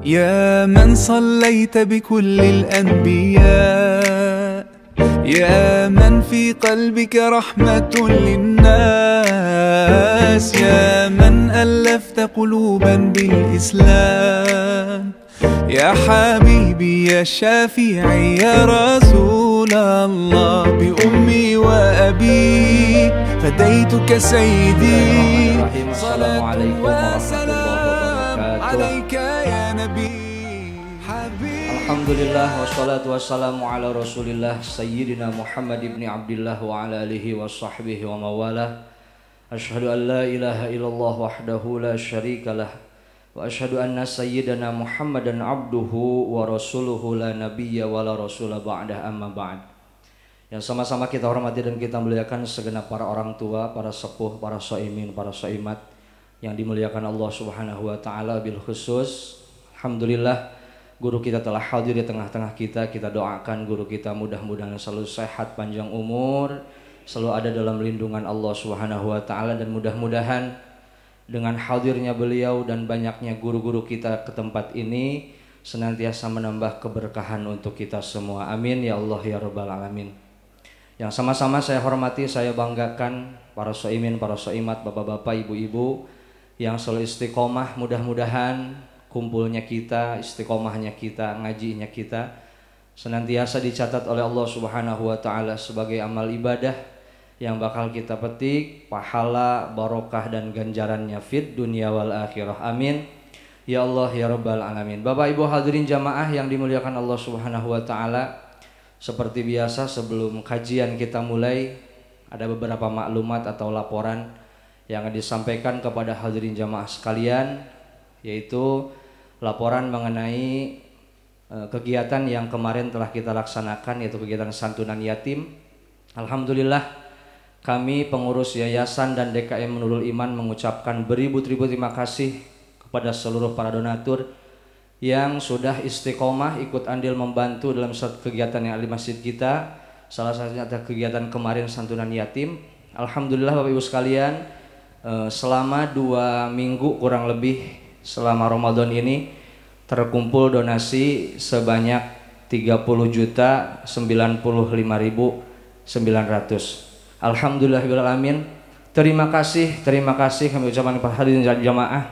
يا من صليت بكل الأنبياء يا من في قلبك رحمة للناس يا من ألفت قلوبا بالإسلام يا حبيبي يا شافعي يا رسول الله بأمي وأبي فديتك سيدي صلاة وسلام عليك يا نبي Alhamdulillah wassalatu wassalamu ala rasulillah Sayyidina Muhammad ibn Abdillah wa ala alihi wa sahbihi wa mawalah. Ashhadu an la ilaha illallah wahdahu la syarikalah wa ashhadu anna sayyidana Muhammadan abduhu wa rasuluhu la nabiyya wa la rasula ba'dah amma ba'd. Yang sama-sama kita hormati dan kita muliakan segenap para orang tua, para sepuh, para shaimin, para shaimat yang dimuliakan Allah Subhanahu wa taala bil khusus. Alhamdulillah guru kita telah hadir di tengah-tengah kita. Kita doakan guru kita mudah-mudahan selalu sehat, panjang umur, selalu ada dalam lindungan Allah Subhanahu wa taala, dan mudah-mudahan dengan hadirnya beliau dan banyaknya guru-guru kita ke tempat ini senantiasa menambah keberkahan untuk kita semua. Amin ya Allah ya rabbal alamin. Yang sama-sama saya hormati, saya banggakan para shaimin, para shaimat, bapak-bapak, ibu-ibu yang selalu istiqomah. Mudah-mudahan kumpulnya kita, istiqomahnya kita, ngajinya kita senantiasa dicatat oleh Allah Subhanahu wa taala sebagai amal ibadah yang bakal kita petik pahala, barokah dan ganjarannya fid dunya wal akhirah. Amin ya Allah ya rabbal alamin. Bapak Ibu hadirin jamaah yang dimuliakan Allah Subhanahu wa taala, seperti biasa sebelum kajian kita mulai ada beberapa maklumat atau laporan yang akan disampaikan kepada hadirin jamaah sekalian, yaitu laporan mengenai kegiatan yang kemarin telah kita laksanakan, yaitu kegiatan santunan yatim. Alhamdulillah kami pengurus yayasan dan DKM Nurul Iman mengucapkan beribu-ribu terima kasih kepada seluruh para donatur yang sudah istiqomah ikut andil membantu dalam satu kegiatan yang ada di masjid kita. Salah satunya ada kegiatan kemarin santunan yatim. Alhamdulillah Bapak Ibu sekalian, selama 2 minggu kurang lebih selama Ramadan ini terkumpul donasi sebanyak 30.095.900. Alhamdulillahirrahmanirrahim. Terima kasih kami ucapkan kepada hadirin jamaah,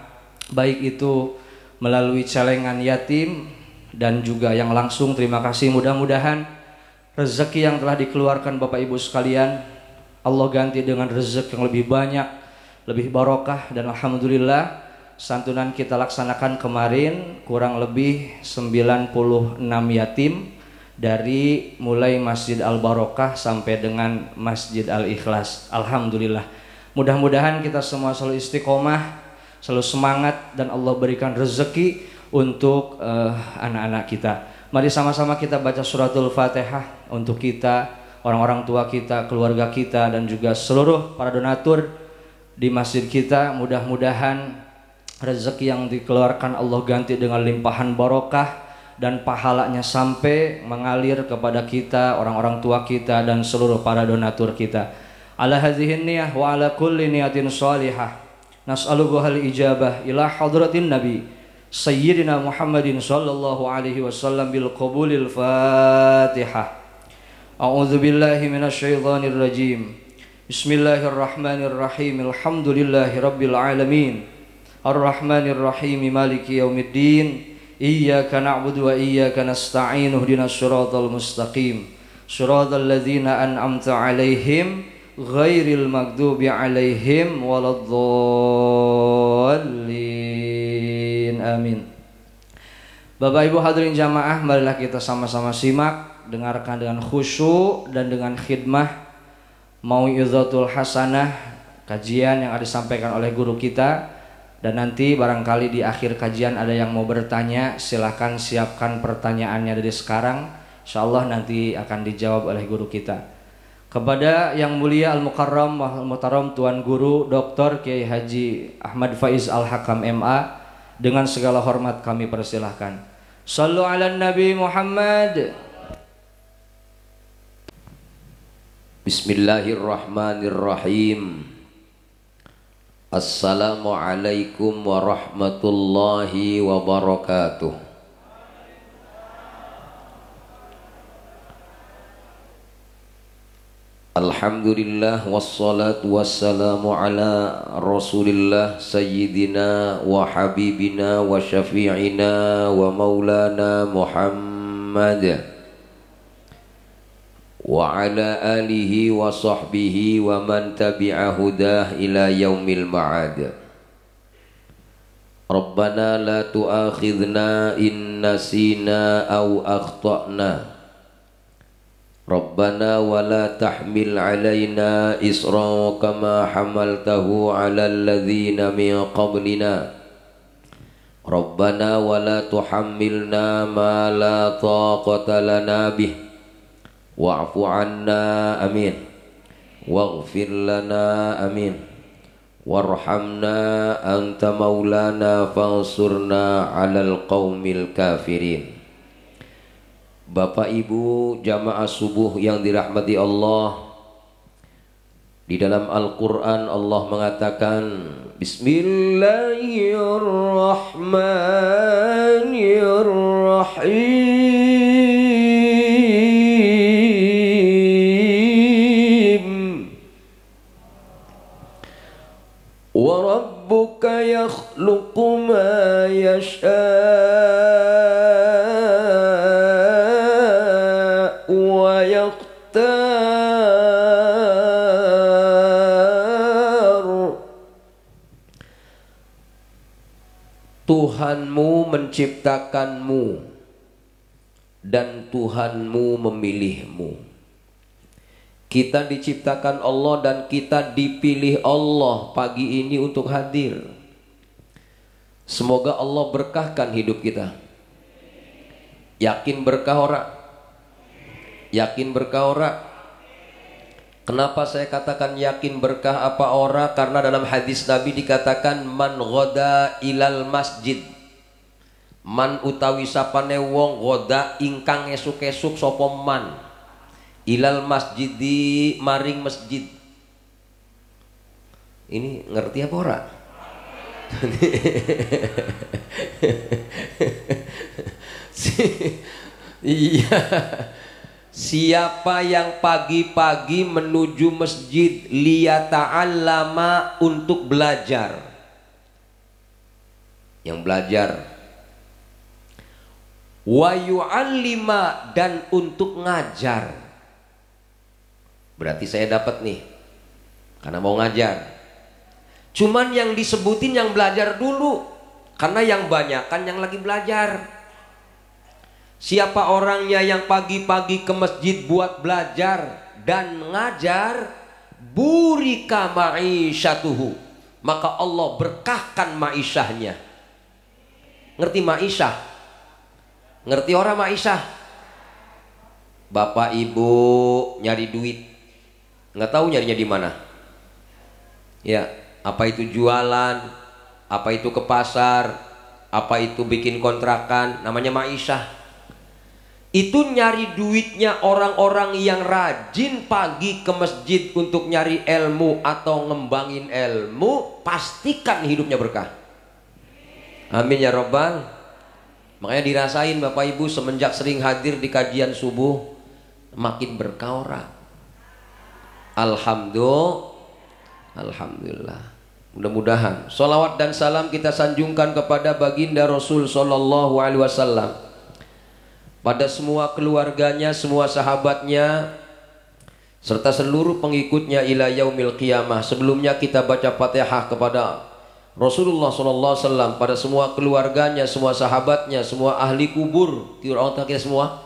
baik itu melalui celengan yatim dan juga yang langsung. Terima kasih, mudah-mudahan rezeki yang telah dikeluarkan Bapak Ibu sekalian Allah ganti dengan rezeki yang lebih banyak, lebih barokah. Dan alhamdulillah santunan kita laksanakan kemarin kurang lebih 96 yatim dari mulai Masjid Al-Barokah sampai dengan Masjid Al-Ikhlas. Alhamdulillah. Mudah-mudahan kita semua selalu istiqomah, selalu semangat, dan Allah berikan rezeki untuk anak-anak kita. Mari sama-sama kita baca suratul Fatihah untuk kita, orang-orang tua kita, keluarga kita, dan juga seluruh para donatur di masjid kita. Mudah-mudahan rezeki yang dikeluarkan Allah ganti dengan limpahan barokah dan pahalanya sampai mengalir kepada kita, orang-orang tua kita, dan seluruh para donatur kita. Ala hadhihi niyah wa ala kulli niyatin shalihah nas'aluhu hal ijabah ila hadratin nabi sayyidina Muhammadin sallallahu alaihi wasallam bil qabulil Fatihah. A'udzu billahi minasyaitonir rajim. Bismillahirrahmanirrahim. Alhamdulillahi rabbil alamin. Ar-Rahmanir Rahim Maliki Yaumiddin. Iyyaka na'budu wa iyyaka nasta'in. Ihdinas siratal mustaqim. Siratal ladzina an'amta 'alaihim ghairil maghdubi 'alaihim waladdallin. Amin. Bapak Ibu hadirin jamaah, marilah kita sama-sama simak, dengarkan dengan khusyuk dan dengan khidmah mau'izatul hasanah, kajian yang ada disampaikan oleh guru kita. Dan nanti barangkali di akhir kajian ada yang mau bertanya, silahkan siapkan pertanyaannya dari sekarang. Insyaallah nanti akan dijawab oleh guru kita. Kepada yang mulia Al-Mukarram Al-Muhtaram Tuan Guru Dr. Kiai Haji Ahmad Faiz Al-Hakam MA, dengan segala hormat kami persilahkan. Shallu ala Nabi Muhammad. Bismillahirrahmanirrahim. Assalamualaikum warahmatullahi wabarakatuh. Alhamdulillah wassalatu wassalamu ala Rasulillah sayyidina wa habibina wa syafi'ina wa maulana Muhammad wa ala alihi wa sahbihi wa man tabi'a hudah ila yaumil ma'ad. Rabbana la tu'akhidna in nasina aw akhtana. Rabbana wa la tahmil alaina isra kama hamaltahu ala alladhina min qablina. Rabbana wa la tuhammilna ma la taqata lana bih. Wa'fu anna amin. Waghfir lana amin. Warhamna anta maulana fansurna alal qaumil kafirin. Bapak Ibu jamaah subuh yang dirahmati Allah, di dalam Al-Quran Allah mengatakan Bismillahirrahmanirrahim. Wa rabbuka yakhluqu ma yasha wa yaqtar. Tuhanmu menciptakanmu dan Tuhanmu memilihmu. Kita diciptakan Allah dan kita dipilih Allah pagi ini untuk hadir. Semoga Allah berkahkan hidup kita. Yakin berkah ora? Yakin berkah ora? Kenapa saya katakan yakin berkah apa ora? Karena dalam hadis Nabi dikatakan man ghoda ilal masjid. Man utawi sapane wong ghoda ingkang esuk-esuk sapa man ilal masjidi maring masjid. Ini ngerti apa ora? Iya. Siapa yang pagi-pagi menuju masjid liyata'allama untuk belajar. Yang belajar. Wa yu'allima dan untuk ngajar. Berarti saya dapat nih, karena mau ngajar. Cuman yang disebutin yang belajar dulu, karena yang banyak kan yang lagi belajar. Siapa orangnya yang pagi-pagi ke masjid buat belajar dan ngajar, burika ma'isyatuhu, maka Allah berkahkan ma'isyahnya. Ngerti ma'isyah? Ngerti orang ma'isyah? Bapak ibu nyari duit, nggak tahu nyarinya di mana. Ya, apa itu jualan, apa itu ke pasar, apa itu bikin kontrakan, namanya ma'isyah. Itu nyari duitnya orang-orang yang rajin pagi ke masjid untuk nyari ilmu atau ngembangin ilmu, pastikan hidupnya berkah. Amin ya Rabbal. Makanya dirasain Bapak Ibu semenjak sering hadir di kajian subuh, makin berkah ora? Alhamdulillah. Mudah-mudahan sholawat dan salam kita sanjungkan kepada baginda Rasul Sallallahu Alaihi Wasallam, pada semua keluarganya, semua sahabatnya, serta seluruh pengikutnya ila yaumil qiyamah. Sebelumnya kita baca Fatihah kepada Rasulullah Sallallahu Alaihi Wasallam, pada semua keluarganya, semua sahabatnya, semua ahli kubur, orang kita semua.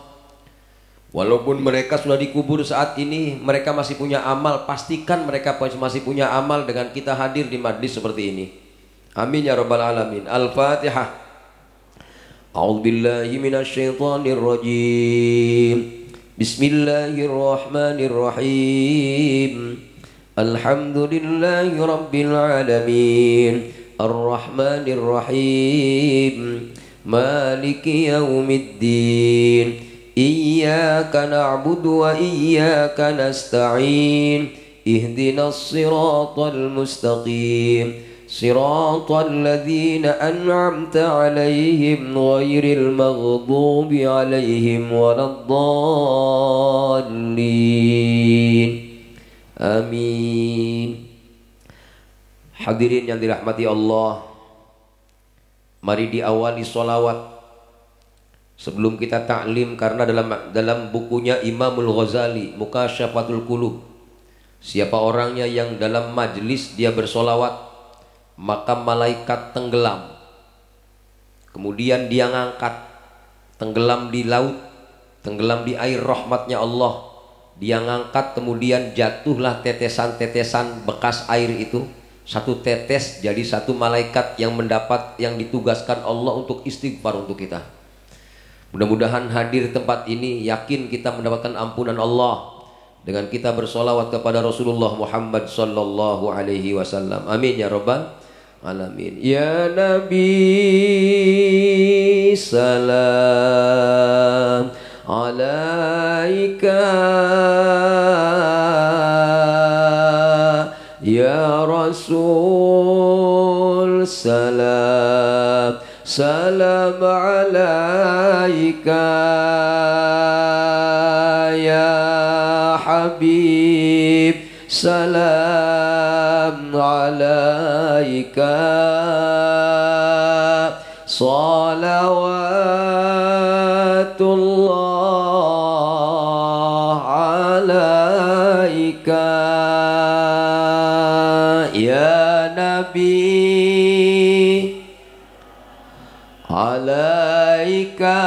Walaupun mereka sudah dikubur saat ini, mereka masih punya amal. Pastikan mereka masih punya amal dengan kita hadir di majlis seperti ini. Amin ya Rabbal Alamin. Al-Fatihah. A'udzubillahi minasyaitonir rajim. Bismillahirrahmanirrahim. Alhamdulillahi rabbil alamin. Ar-Rahmanir Rahim. Maliki yaumiddin. Iyyaka na'budu wa iyyaka nasta'in. Ihdinas siratal mustaqim. Siratal ladzina an'amta 'alaihim ghairil maghdubi 'alaihim waladdallin. Amin. Hadirin yang dirahmati Allah, mari diawali sholawat sebelum kita taklim, karena dalam bukunya Imamul Ghazali Mukasyafatul Qulub, siapa orangnya yang dalam majlis dia bersolawat, maka malaikat tenggelam, kemudian dia ngangkat, tenggelam di laut, tenggelam di air rahmatnya Allah, dia ngangkat, kemudian jatuhlah tetesan-tetesan bekas air itu, satu tetes jadi satu malaikat yang ditugaskan Allah untuk istighfar untuk kita. Mudah-mudahan hadir tempat ini yakin kita mendapatkan ampunan Allah dengan kita bersolawat kepada Rasulullah Muhammad sallallahu alaihi wasallam. Amin ya rabbal alamin. Ya Nabi salam alaika, ya Rasul salam salam alaika, ya Habib salam alaika, salawatullah alaika, ya Nabi alaika,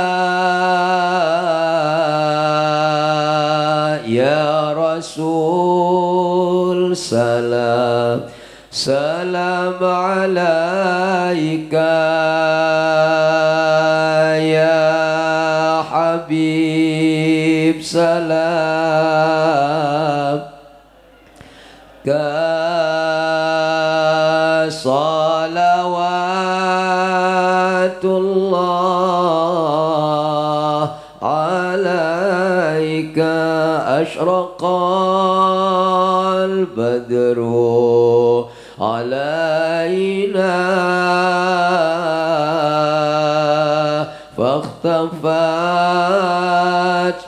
ya Rasul salam salam alaika, ya Habib salam ka, salawatullah alaika, asyraqal badru alaina fakhtafat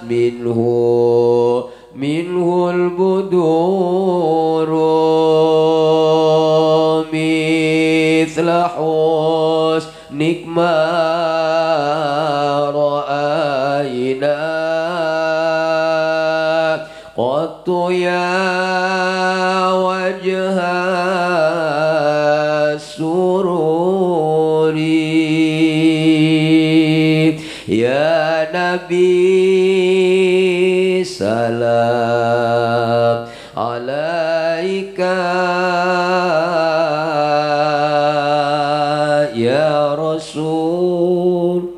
minhu al-buduru mithla husnik ma ra'ayna qattu ya wajha sururi, ya Nabi salam alaika, ya Rasul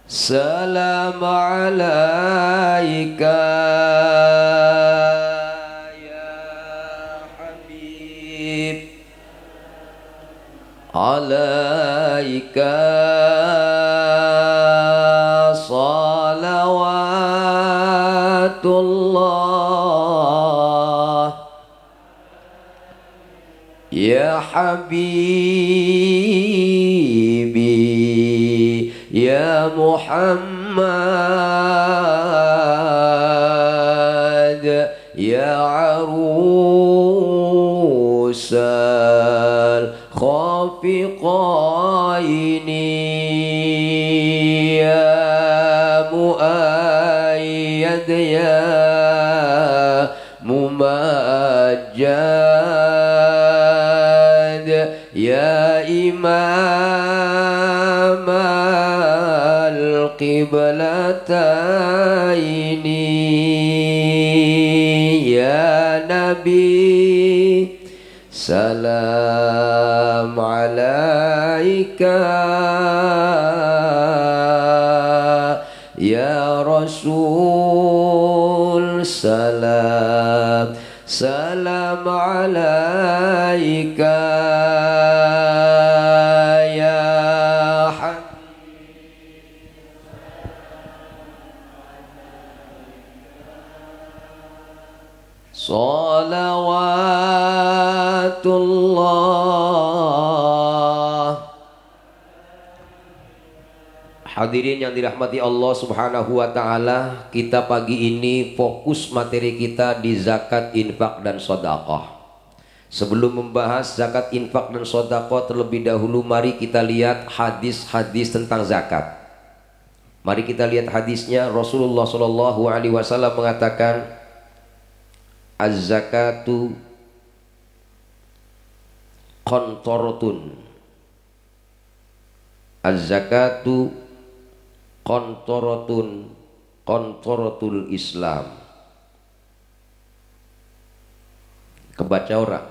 salam alaika, ya Habib alaika, salawatullah, ya Habibi ya Muhammad, ya arusal khafiqaini, ya muayyad ya mumajjad, ya imam al-qiblataini, ya Nabi salam alaika, ya Rasul salam salam alaika, ya salawatullah. Hadirin yang dirahmati Allah Subhanahu wa taala, kita pagi ini fokus materi kita di zakat, infak dan sedekah. Sebelum membahas zakat, infak dan sedekah, terlebih dahulu mari kita lihat hadis-hadis tentang zakat. Mari kita lihat hadisnya. Rasulullah Shallallahu alaihi wasallam mengatakan, az-zakatu qantaratun. Az-zakatu qantaratul Islam. Kebaca orang?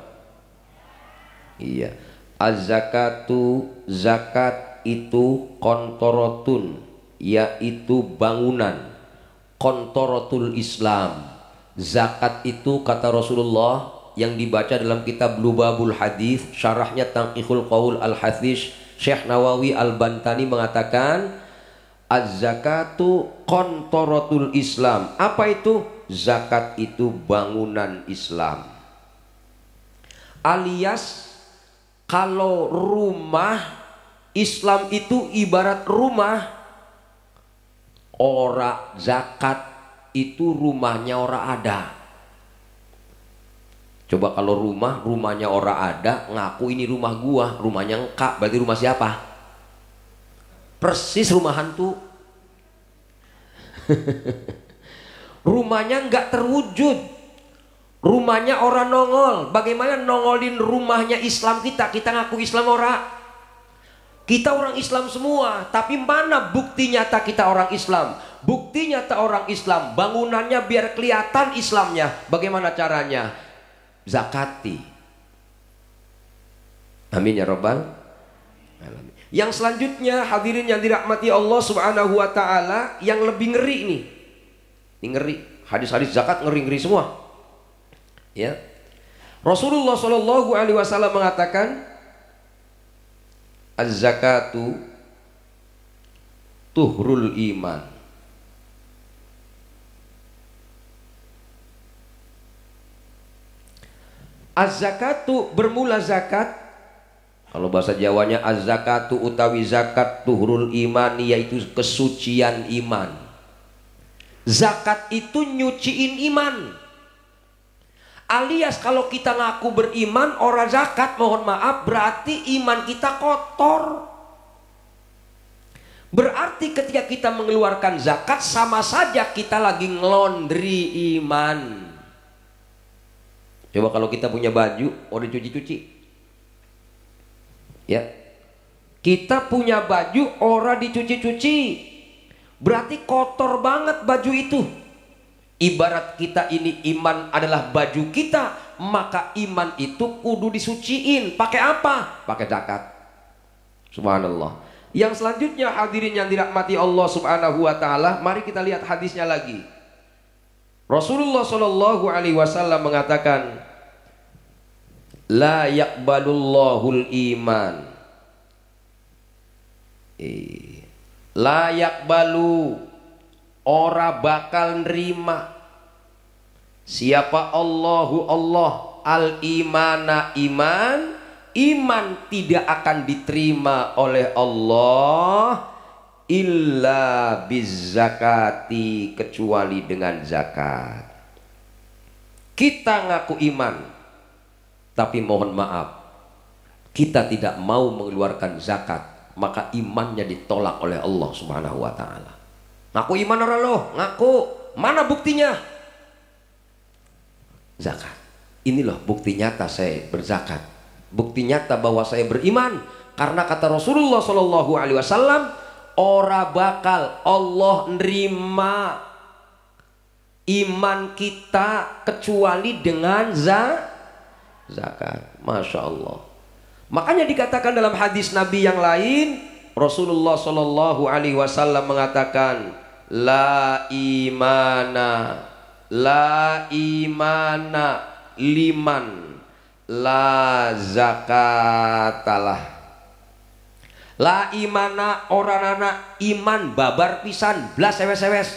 Iya. Az-zakatu, zakat itu qantaratun, yaitu bangunan. Qantaratul Islam. Zakat itu kata Rasulullah yang dibaca dalam kitab Lubabul Hadis, syarahnya Tanqihul Qaul Al-Hadis, Syekh Nawawi Al-Bantani mengatakan, az-zakatu qantaratul Islam. Apa itu? Zakat itu bangunan Islam. Alias kalau rumah Islam itu ibarat rumah, ora zakat itu rumahnya ora ada. Coba kalau rumahnya ora ada, ngaku ini rumah gua, rumahnya engkak, berarti rumah siapa? Persis rumah hantu. Rumahnya nggak terwujud, rumahnya orang nongol. Bagaimana nongolin rumahnya Islam kita? Kita ngaku Islam ora? Kita orang Islam semua, tapi mana bukti nyata kita orang Islam? Bukti nyata orang Islam, bangunannya biar kelihatan Islamnya. Bagaimana caranya? Zakati. Amin ya rabbal alamin. Yang selanjutnya, hadirin yang dirahmati Allah Subhanahu wa taala, yang lebih ngeri nih. Ini ngeri. Hadis-hadis zakat ngeri-ngeri semua. Ya. Rasulullah Shallallahu alaihi wasallam mengatakan, az-zakatu tuhrul iman. Az-zakatu bermula zakat. Kalau bahasa Jawanya az-zakatu utawi zakat tuhrul iman, yaitu kesucian iman. Zakat itu nyuciin iman. Alias kalau kita ngaku beriman ora zakat, mohon maaf, berarti iman kita kotor. Berarti ketika kita mengeluarkan zakat sama saja kita lagi ngelondri iman. Coba kalau kita punya baju, udah cuci-cuci. Ya. Kita punya baju, ora dicuci-cuci. Berarti kotor banget baju itu. Ibarat kita ini iman adalah baju kita, maka iman itu kudu disuciin. Pakai apa? Pakai zakat. Subhanallah. Yang selanjutnya, hadirin yang dirahmati Allah Subhanahu wa taala, mari kita lihat hadisnya lagi. Rasulullah Shallallahu alaihi wasallam mengatakan, la yaqbalullahul iman. La yaqbalu, ora bakal nerima. Siapa Allahu Allah, al imana iman, iman tidak akan diterima oleh Allah illa bizzakati, kecuali dengan zakat. Kita ngaku iman, tapi mohon maaf, kita tidak mau mengeluarkan zakat, maka imannya ditolak oleh Allah Subhanahu wa taala. Ngaku iman orang loh, ngaku. Mana buktinya? Zakat. Ini loh bukti nyata saya berzakat. Bukti nyata bahwa saya beriman, karena kata Rasulullah Shallallahu alaihi wasallam, ora bakal Allah nerima iman kita kecuali dengan zakat. Masya Allah. Makanya dikatakan dalam hadis Nabi yang lain, Rasulullah Shallallahu alaihi wasallam mengatakan, la imana liman la zakatalah. La imana orang anak iman babar pisan blas sewes-sewes.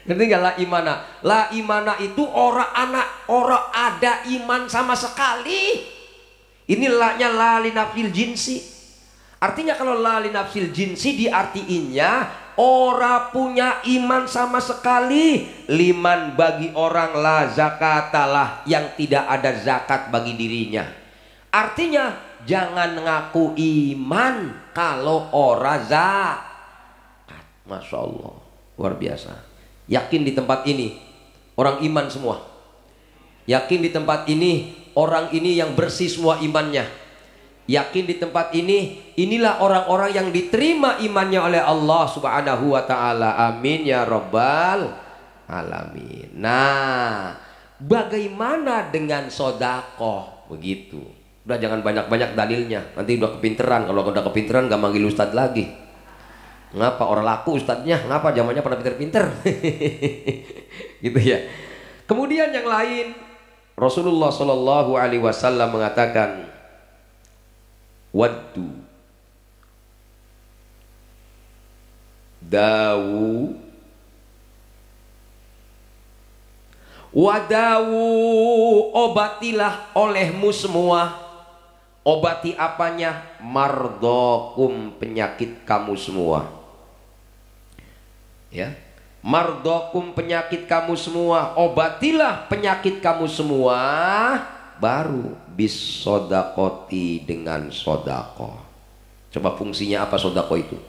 Ngerti gak la imana? La imana itu orang anak, orang ada iman sama sekali. Ini la-nya la linafil jinsi. Artinya kalau la li nafsil jinsi diartiinnya ora punya iman sama sekali. Liman bagi orang la zakatalah, yang tidak ada zakat bagi dirinya. Artinya jangan ngaku iman kalau ora zakat. Masya Allah, luar biasa. Yakin di tempat ini orang iman semua. Yakin di tempat ini orang ini yang bersih semua imannya. Yakin di tempat ini, inilah orang-orang yang diterima imannya oleh Allah Subhanahu wa ta'ala. Amin ya rabbal alamin. Nah, bagaimana dengan sodakoh? Begitu. Udah jangan banyak-banyak dalilnya, nanti udah kepinteran. Kalau udah kepinteran gak manggil ustadz lagi. Ngapa orang laku ustadznya? Ngapa zamannya pada pinter-pinter? Gitu ya. Kemudian yang lain, Rasulullah Shallallahu Alaihi Wasallam mengatakan, waddu dawu wadawu, obatilah olehmu semua. Obati apanya? Mardokum, penyakit kamu semua. Ya, mardokum, penyakit kamu semua. Obatilah penyakit kamu semua. Baru bis sodakoti, dengan sodakoh. Coba fungsinya apa sodakoh itu?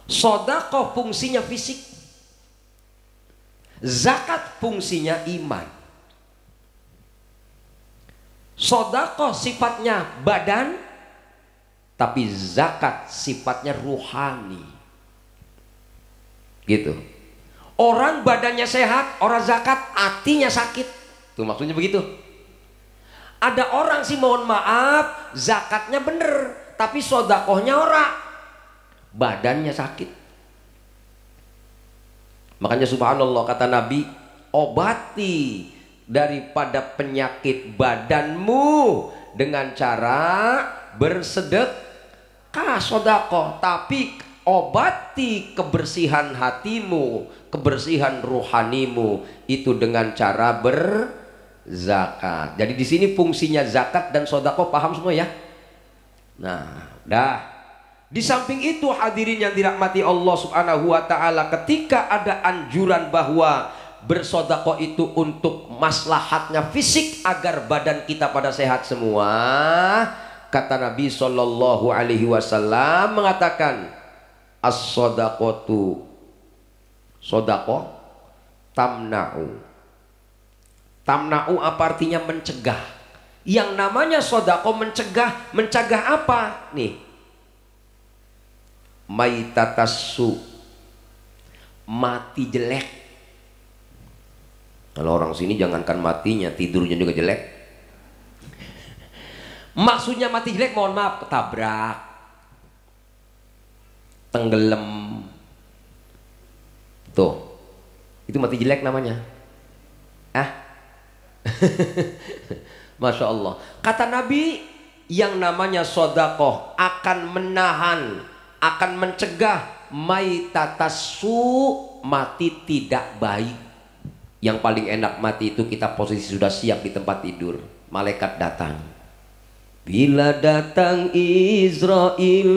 Sodakoh fungsinya fisik, zakat fungsinya iman. Sodakoh sifatnya badan, tapi zakat sifatnya ruhani. Gitu. Orang badannya sehat, orang zakat hatinya sakit. Tuh maksudnya begitu. Ada orang sih mohon maaf zakatnya bener, tapi sodakohnya ora, badannya sakit. Makanya subhanallah kata Nabi, obati daripada penyakit badanmu dengan cara bersedekah, sodakoh. Tapi obati kebersihan hatimu, kebersihan ruhanimu itu dengan cara zakat. Jadi di sini fungsinya zakat dan sodako, paham semua ya? Nah, dah. Di samping itu hadirin yang dirahmati Allah Subhanahu wa ta'ala, ketika ada anjuran bahwa bersodako itu untuk maslahatnya fisik agar badan kita pada sehat semua, kata Nabi Shallallahu Alaihi Wasallam mengatakan, as-sodakotu, sodako tamna'u. Tamna'u apa artinya? Mencegah. Yang namanya sodako mencegah. Mencegah apa? Nih, maitatasu, mati jelek. Kalau orang sini jangankan matinya, tidurnya juga jelek. Maksudnya mati jelek, mohon maaf, ketabrak, tenggelam. Tuh, itu mati jelek namanya. Masya Allah. Kata Nabi, yang namanya sodakoh akan menahan, akan mencegah maitatasu, mati tidak baik. Yang paling enak mati itu kita posisi sudah siap di tempat tidur, malaikat datang. Bila datang Israel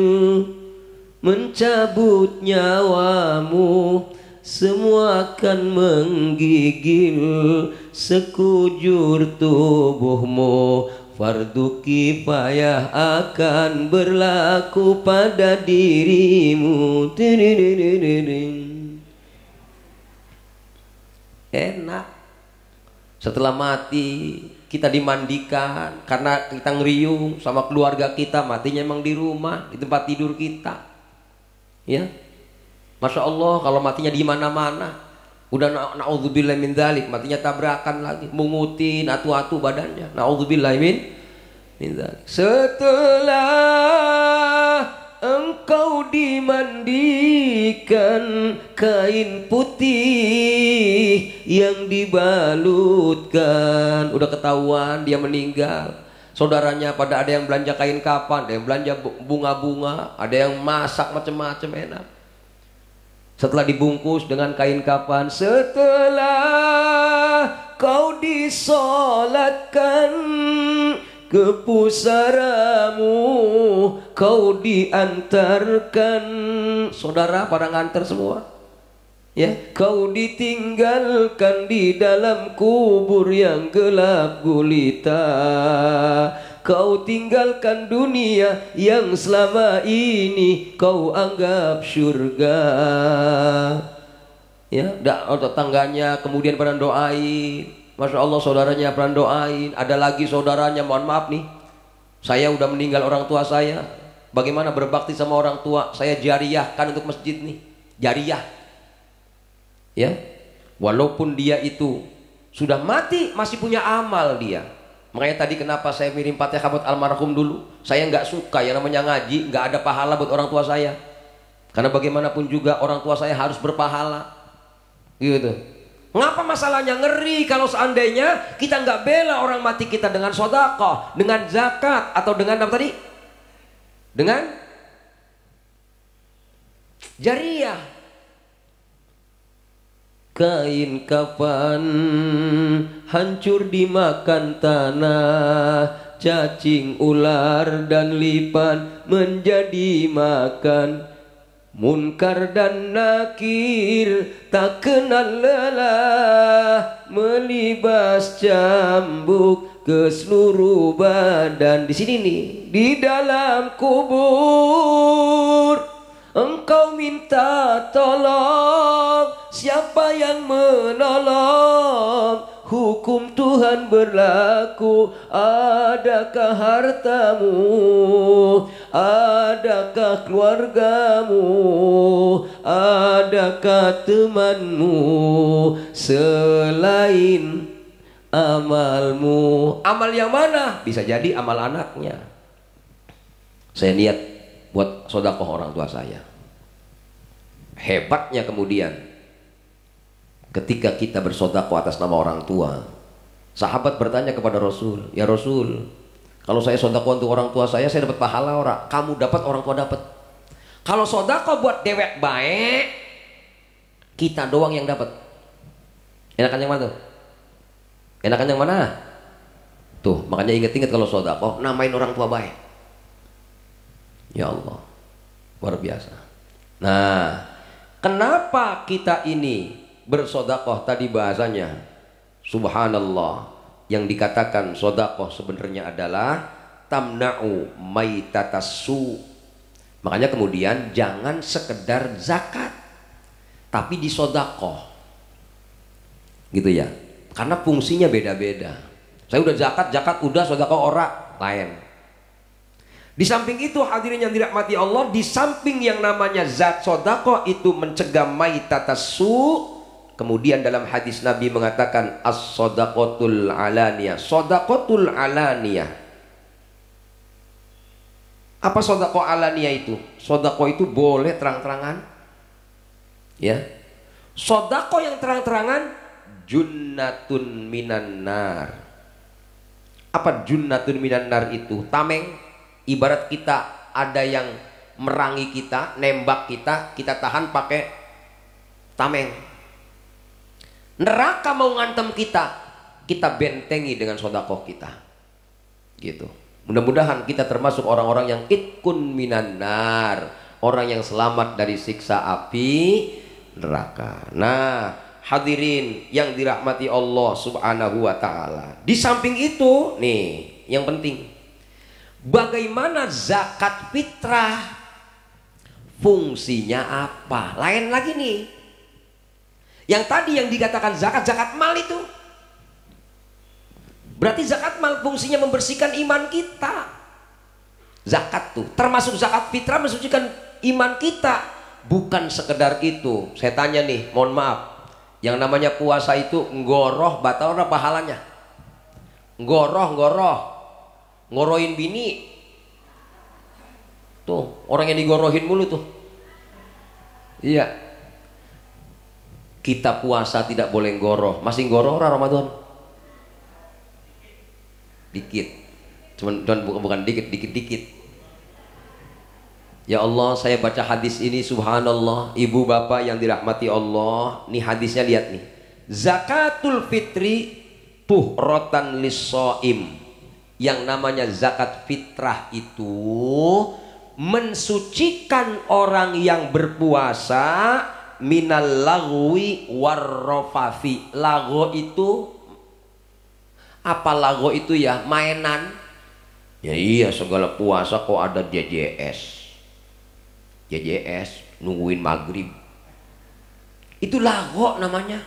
mencabut nyawamu, semua akan menggigil sekujur tubuhmu. Fardu kifayah akan berlaku pada dirimu. Enak. Setelah mati kita dimandikan, karena kita ngeriung sama keluarga kita, matinya emang di rumah, di tempat tidur kita. Ya, Masya Allah, kalau matinya di mana-mana. Udah na'udzubillah min dzalik, matinya tabrakan lagi, mungutin atu-atu badannya. Na'udzubillah min dzalik. Setelah engkau dimandikan kain putih yang dibalutkan, udah ketahuan dia meninggal. Saudaranya pada ada yang belanja kain kapan, ada yang belanja bunga-bunga, ada yang masak macam-macam enak. Setelah dibungkus dengan kain kapan, setelah kau disolatkan ke pusaramu kau diantarkan. Saudara pada nganter semua. Ya, kau ditinggalkan di dalam kubur yang gelap gulita. Kau tinggalkan dunia yang selama ini kau anggap surga. Ya, tetangganya kemudian pada doain. Masya Allah, saudaranya pernah doain. Ada lagi saudaranya, mohon maaf nih, saya udah meninggal orang tua saya. Bagaimana berbakti sama orang tua? Saya jariyahkan untuk masjid nih. Jariyah. Ya, walaupun dia itu sudah mati, masih punya amal dia. Makanya tadi kenapa saya mirim Fatihah buat almarhum dulu. Saya nggak suka yang namanya ngaji, nggak ada pahala buat orang tua saya. Karena bagaimanapun juga orang tua saya harus berpahala. Gitu. Ngapa masalahnya? Ngeri kalau seandainya kita nggak bela orang mati kita dengan sedekah, dengan zakat, atau dengan apa tadi? Dengan jariyah. Kain kapan hancur dimakan tanah, cacing ular dan lipan menjadi makan. Munkar dan nakir tak kenal lelah, melibas cambuk ke seluruh badan. Di sini nih, di dalam kubur engkau minta tolong, siapa yang menolong? Hukum Tuhan berlaku. Adakah hartamu? Adakah keluargamu? Adakah temanmu? Selain amalmu. Amal yang mana? Bisa jadi amal anaknya. Saya niat buat sedekah orang tua saya. Hebatnya kemudian ketika kita bersedekah atas nama orang tua, sahabat bertanya kepada Rasul, ya Rasul, kalau saya sedekah untuk orang tua saya dapat pahala ora? Kamu dapat, orang tua dapat. Kalau sedekah buat dewek baik, kita doang yang dapat. Enakan yang mana tuh? Enakan yang mana? Tuh, makanya ingat-ingat kalau sedekah namain orang tua baik. Ya Allah, luar biasa. Nah, kenapa kita ini bersedekah tadi bahasanya? Subhanallah, yang dikatakan sedekah sebenarnya adalah tamna'u maitatasu. Makanya kemudian jangan sekedar zakat, tapi disedekah. Gitu ya. Karena fungsinya beda-beda. Saya udah zakat udah, sedekah ora lain. Di samping itu hadirin yang dirahmati Allah, di samping yang namanya zat sedekah itu mencegah maitatasu. Kemudian dalam hadis Nabi mengatakan as-shadaqatul alaniyah. Shadaqatul alaniyah. Apa sedekah alaniyah itu? Sedekah itu boleh terang-terangan. Ya. Sedekah yang terang-terangan junnatun minan nar. Apa junnatun minan nar itu? Tameng. Ibarat kita ada yang merangi kita, nembak kita, kita tahan pakai tameng. Neraka mau ngantem kita, kita bentengi dengan sedekah kita. Gitu. Mudah-mudahan kita termasuk orang-orang yang itkun minan nar, orang yang selamat dari siksa api neraka. Nah, hadirin yang dirahmati Allah Subhanahu wa taala. Di samping itu, nih, yang penting. Bagaimana zakat fitrah? Fungsinya apa? Lain lagi nih. Yang tadi yang dikatakan zakat mal itu, berarti zakat mal fungsinya membersihkan iman kita. Zakat tuh termasuk zakat fitrah mensucikan iman kita. Bukan sekedar itu. Saya tanya nih, mohon maaf, yang namanya puasa itu ngoroh batal apa pahalanya? Ngorohin bini tuh, orang yang digorohin mulu tuh. Iya. Kita puasa tidak boleh goroh. Masih goroh orang Ramadan? Dikit. Cuman bukan dikit. Ya Allah, saya baca hadis ini, subhanallah, ibu bapak yang dirahmati Allah. Nih hadisnya, lihat nih. Zakatul fitri tuhratan lis-shaim. Yang namanya zakat fitrah itu mensucikan orang yang berpuasa minal lagwi warrofafi. Lago itu apa? Lago itu ya mainan. Ya iya, segala puasa kok ada JJS nungguin maghrib, itu lago namanya.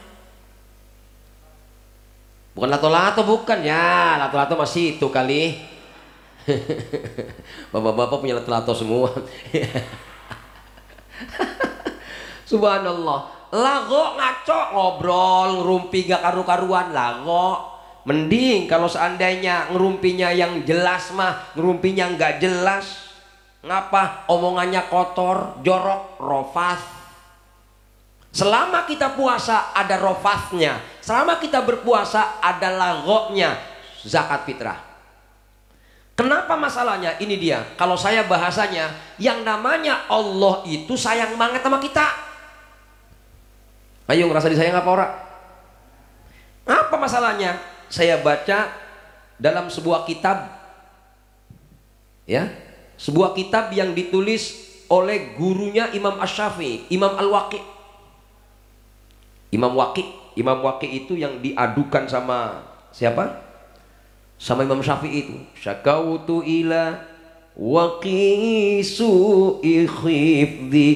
Bukan lato-lato, bukan ya. Lato-lato masih itu kali. Bapak-bapak punya lato-lato semua. Subhanallah. Lago ngaco, ngobrol ngerumpi gak karu-karuan. Lago. Mending kalau seandainya ngerumpinya yang jelas mah, ngerumpinya nggak jelas. Ngapa? Omongannya kotor, jorok, rofas. Selama kita puasa ada rofasnya, selama kita berpuasa ada lagonya zakat fitrah. Kenapa masalahnya? Ini dia. Kalau saya bahasanya, yang namanya Allah itu sayang banget sama kita. Ayo, ngerasa disayang apa ora? Apa masalahnya? Saya baca dalam sebuah kitab, ya, sebuah kitab yang ditulis oleh gurunya Imam Asy-Syafi'i, Imam Al-Waqi'. Imam Waqi' itu yang diadukan sama siapa? Sama Imam Syafi'i itu. Syakautu ila Waqi' su'i khifdi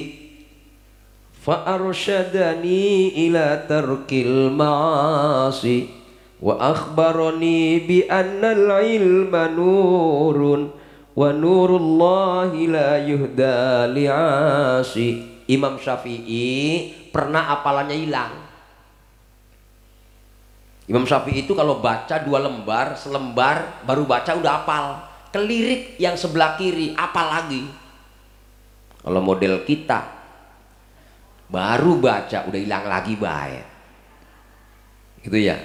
fa arsyadani ila tarkil ma'asi wa akhbarani bi annal ilma nurun wa nurullahi la yuhda li'asi. Imam Syafi'i pernah hafalannya hilang. Imam Syafi'i itu kalau baca 2 lembar, selembar baru baca udah hafal. Kelirik yang sebelah kiri hafal lagi. Kalau model kita baru baca udah hilang lagi baik. Gitu ya.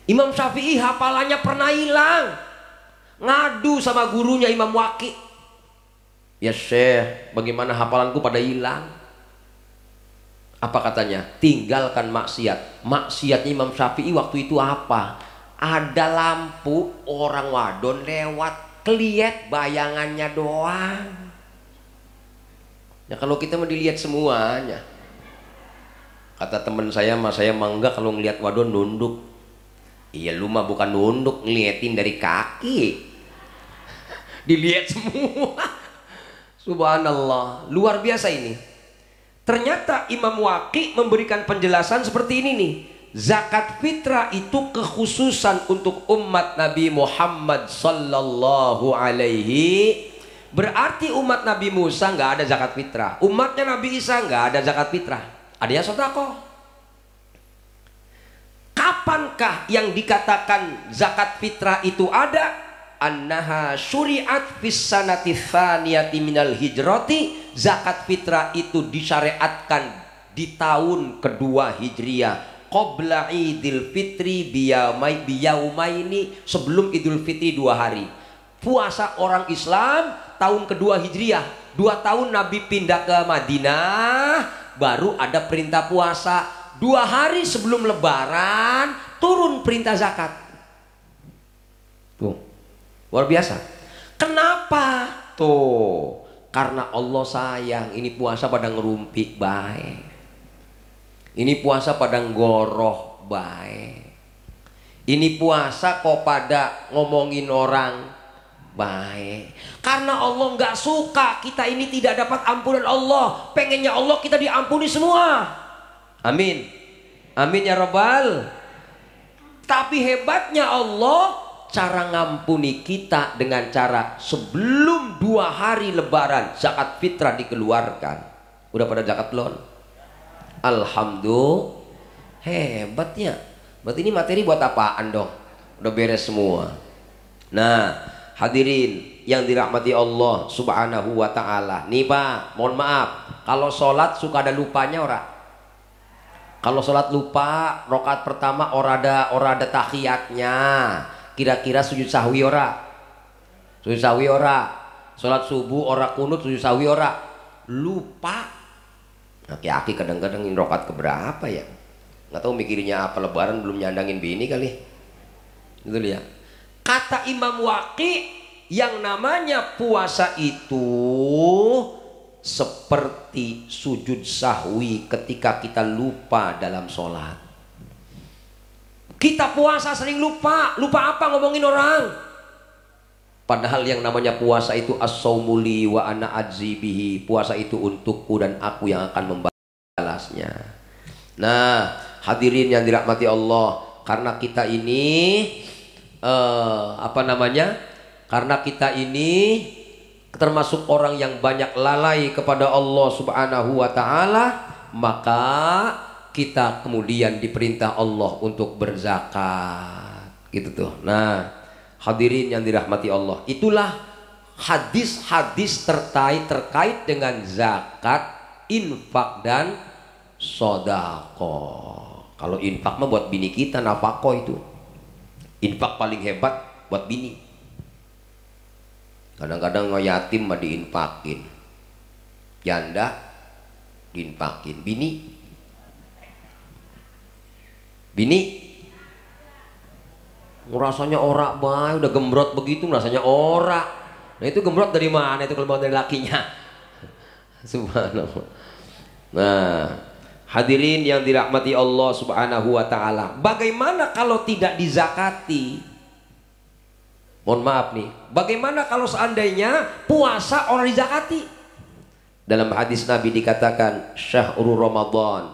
Imam Syafi'i hafalannya pernah hilang. Ngadu sama gurunya Imam Waqi'. Ya Syekh, bagaimana hafalanku pada hilang? Apa katanya? Tinggalkan maksiat. Maksiatnya Imam Syafi'i waktu itu apa? Ada lampu, orang wadon lewat, keliat bayangannya doang. Ya kalau kita mau dilihat semuanya. Kata teman saya, mas saya mangga kalau ngelihat wadon nunduk. Iya, lu mah bukan nunduk, ngeliatin dari kaki. Dilihat semua. Subhanallah, luar biasa ini. Ternyata Imam Waqi' memberikan penjelasan seperti ini nih. Zakat fitrah itu kekhususan untuk umat Nabi Muhammad sallallahu alaihi. Berarti umat Nabi Musa nggak ada zakat fitrah, umatnya Nabi Isa nggak ada zakat fitrah. Ada yang sedekah. Kapankah yang dikatakan zakat fitrah itu ada? Annaha syuri'at fis sanati tsaniyati minal hijrati. Zakat fitrah itu disyariatkan di tahun kedua Hijriah, qabla Idul Fitri biyaumaini, sebelum Idul Fitri 2 hari. Puasa orang Islam tahun kedua Hijriah, 2 tahun Nabi pindah ke Madinah, baru ada perintah puasa. 2 hari sebelum Lebaran turun perintah zakat. Tuh, luar biasa. Kenapa? Tuh, karena Allah sayang. Ini puasa pada ngerumpi baik. Ini puasa pada ngoroh baik. Ini puasa kok pada ngomongin orang baik. Karena Allah nggak suka kita ini tidak dapat ampunan Allah. Pengennya Allah kita diampuni semua. Amin, amin ya Rabbal. Tapi hebatnya Allah, cara ngampuni kita dengan cara sebelum 2 hari Lebaran zakat fitrah dikeluarkan. Udah pada zakat belum? Alhamdulillah, hebatnya. Berarti ini materi buat apaan dong? Udah beres semua. Nah, hadirin yang dirahmati Allah subhanahu wa ta'ala. Nih Pak, mohon maaf, kalau sholat suka ada lupanya ora? Kalau sholat lupa, rokaat pertama ora ada tahiyatnya. Kira-kira sujud sahwi ora? Sujud sahwi ora? Sholat subuh ora kunut, sujud sahwi ora? Lupa. Aki-aki kadang-kadang ini rokaat keberapa ya? Nggak tahu mikirnya apa, Lebaran belum nyandangin bini kali. Gitu ya. Kata Imam Waqi, yang namanya puasa itu seperti sujud sahwi ketika kita lupa dalam sholat. Kita puasa sering lupa. Lupa apa? Ngomongin orang. Padahal yang namanya puasa itu as-saumuli wa ana ajzi bihi. Puasa itu untukku dan aku yang akan membalasnya. Nah, hadirin yang dirahmati Allah, karena kita ini karena kita ini termasuk orang yang banyak lalai kepada Allah Subhanahu wa taala, maka kita kemudian diperintah Allah untuk berzakat. Gitu tuh. Nah, hadirin yang dirahmati Allah, itulah hadis-hadis terkait dengan zakat, infak dan sedekah. Kalau infak mah buat bini kita, nafkah itu. Infak paling hebat buat bini. Kadang-kadang yatim mah diinfakin, janda diinfakin, bini rasanya ora bae, udah gembrot begitu rasanya ora. Nah itu gembrot dari mana itu kalau dari lakinya? Subhanallah. Nah, hadirin yang dirahmati Allah Subhanahu wa taala, bagaimana kalau tidak dizakati? Mohon maaf nih, bagaimana kalau seandainya puasa orang dizakati? Dalam hadis Nabi dikatakan syahrul Ramadan,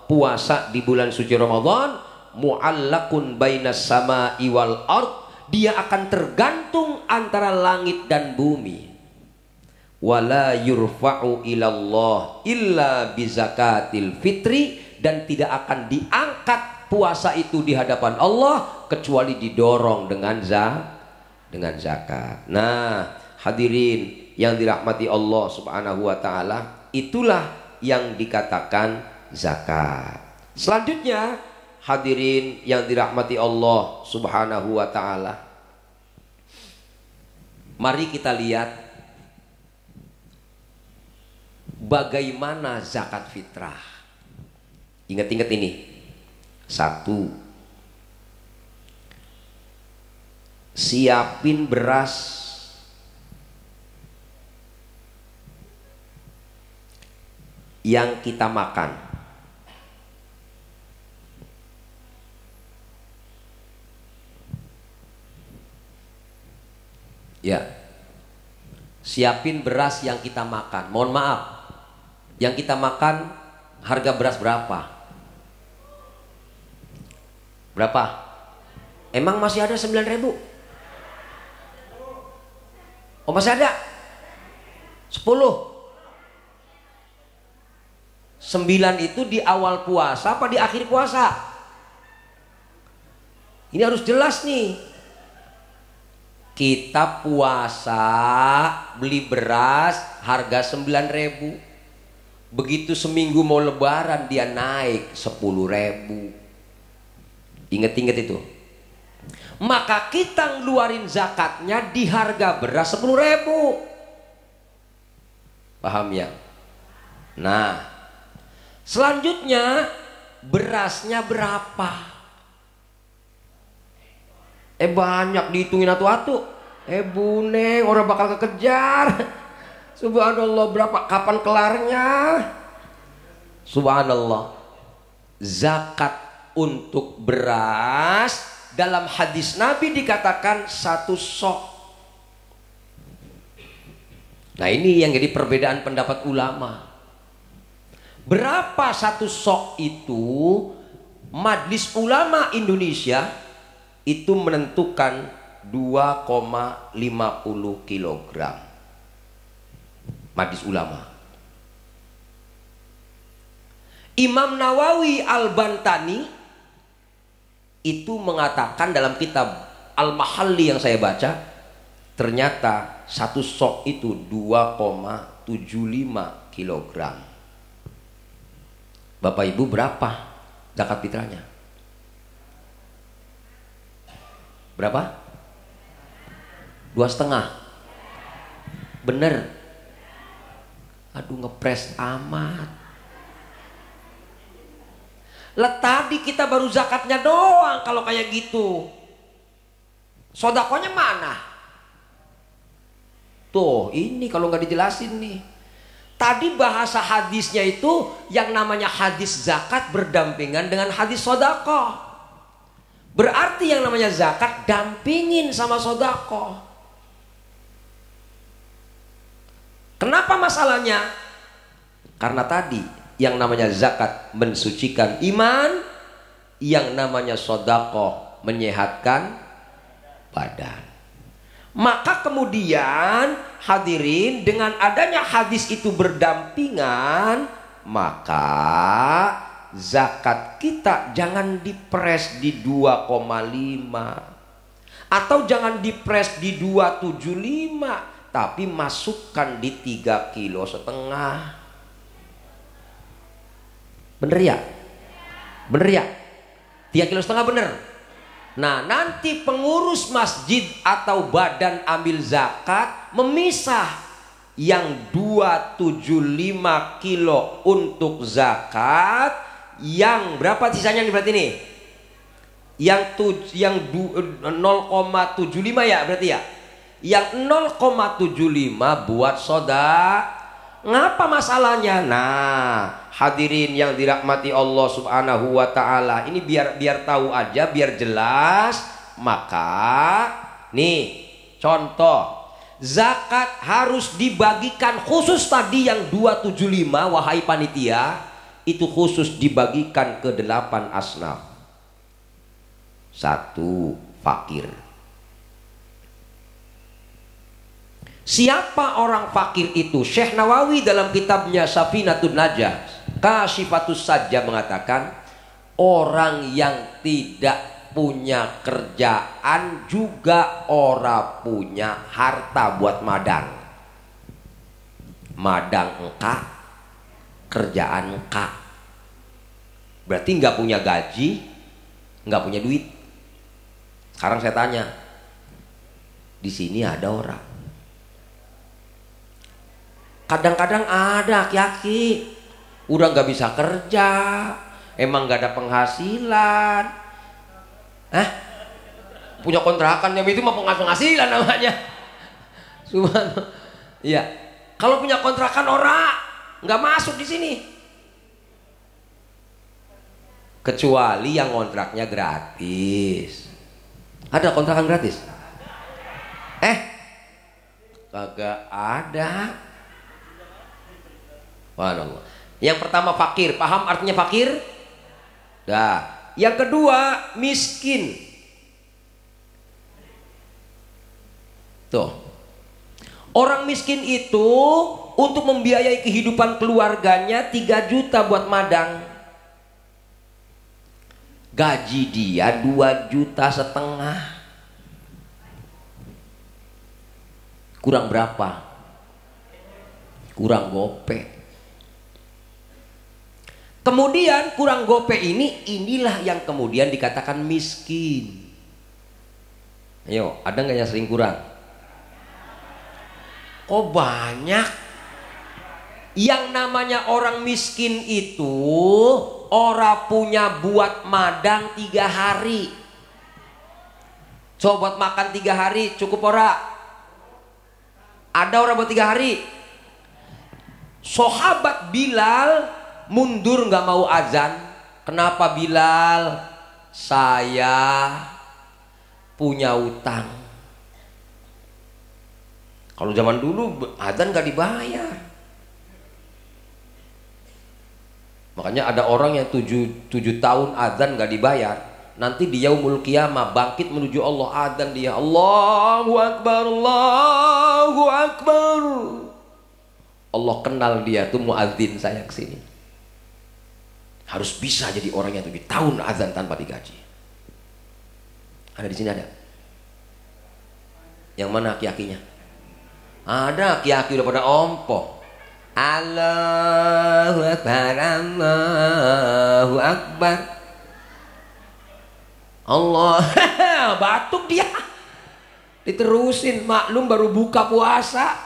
puasa di bulan suci Ramadan, mu'allakun bainas sama'i wal ard, dia akan tergantung antara langit dan bumi. Wala yurfa'u ilallah illa bizakatil fitri, dan tidak akan diangkat puasa itu di hadapan Allah kecuali didorong dengan zakat. Nah, hadirin yang dirahmati Allah Subhanahu wa taala, itulah yang dikatakan zakat. Selanjutnya, hadirin yang dirahmati Allah Subhanahu wa taala, mari kita lihat bagaimana zakat fitrah. Ingat-ingat ini. 1, siapin beras yang kita makan. Ya, siapin beras yang kita makan. Mohon maaf, yang kita makan harga beras berapa? Berapa? Emang masih ada 9.000? Oh masih ada? 10? 9 itu di awal puasa apa di akhir puasa? Ini harus jelas nih. Kita puasa beli beras harga 9.000. Begitu seminggu mau lebaran dia naik 10.000. Ingat-ingat itu. Maka kita ngeluarin zakatnya di harga beras 10.000. Paham ya? Nah, selanjutnya berasnya berapa? Banyak dihitungin atu-atu. Buneng, orang bakal kekejar. Subhanallah, berapa? Kapan kelarnya? Subhanallah. Zakat untuk beras dalam hadis Nabi dikatakan 1 sok. Nah ini yang jadi perbedaan pendapat ulama. Berapa 1 sok itu? Majelis Ulama Indonesia itu menentukan 2,50 kilogram. Majelis Ulama. Imam Nawawi Al-Bantani itu mengatakan dalam kitab Al-Mahalli yang saya baca, ternyata 1 sok itu 2,75 kilogram. Bapak Ibu, berapa zakat fitrahnya? Berapa? 2,5. Bener? Aduh, ngepres amat. Lah tadi kita baru zakatnya doang kalau kayak gitu. Sodakohnya mana? Tuh, ini kalau nggak dijelasin nih. Tadi bahasa hadisnya itu yang namanya hadis zakat berdampingan dengan hadis sodakoh. Berarti yang namanya zakat dampingin sama sodakoh. Kenapa masalahnya? Karena tadi yang namanya zakat mensucikan iman, yang namanya sodakoh menyehatkan badan. Maka kemudian hadirin, dengan adanya hadis itu berdampingan, maka zakat kita jangan dipres di 2,5 atau jangan dipres di 275, tapi masukkan di 3,5 kilo. Bener ya? Bener ya? 3,5 kilo bener. Nah, nanti pengurus masjid atau badan ambil zakat memisah yang 275 kilo untuk zakat, yang berapa sisanya nih berarti nih? Yang 0,75 ya berarti ya? Yang 0,75 buat soda. Ngapa masalahnya? Nah, hadirin yang dirahmati Allah Subhanahu wa taala, ini biar tahu aja, biar jelas. Maka nih contoh, zakat harus dibagikan khusus tadi yang 275, wahai panitia, itu khusus dibagikan ke 8 asnaf. 1, fakir. Siapa orang fakir itu? Syekh Nawawi dalam kitabnya Safinatun Najah Kashifatus Sajjah mengatakan, orang yang tidak punya kerjaan juga orang punya harta buat madang. Madang engkak, kerjaan engkak. Berarti nggak punya gaji, nggak punya duit. Sekarang saya tanya, di sini ada orang. Kadang-kadang ada aki-aki udah nggak bisa kerja, emang nggak ada penghasilan, punya kontrakan, yang itu mah penghasilan namanya. Subhanallah. Iya, kalau punya kontrakan orang nggak masuk di sini, kecuali yang kontraknya gratis. Ada kontrakan gratis? Kagak ada. Subhanallah. Yang pertama fakir, paham artinya fakir? Dah. Yang kedua miskin. Tuh. Orang miskin itu untuk membiayai kehidupan keluarganya 3 juta buat madang. Gaji dia 2,5 juta. Kurang berapa? Kurang gope. Kemudian kurang gope inilah yang kemudian dikatakan miskin. Ayo, ada nggak yang sering kurang? Oh banyak. Yang namanya orang miskin itu orang punya buat madang 3 hari. Coba buat makan 3 hari cukup ora? Ada orang buat 3 hari. Sahabat Bilal mundur nggak mau azan. Kenapa Bilal? Saya punya utang. Kalau zaman dulu azan nggak dibayar. Makanya ada orang yang 7 tahun azan nggak dibayar. Nanti di yaumul qiyamah bangkit menuju Allah, azan dia, Allahu Akbar, Allahu Akbar. Allah kenal dia tuh muadzin saya kesini. Harus bisa jadi orang yang 7 tahun azan tanpa digaji. Ada di sini ada? Yang mana aki-akinya? Ada aki-aki udah pada ompoh. Allahu Akbar, Allahu Akbar. Allah batuk dia. Diterusin, maklum baru buka puasa.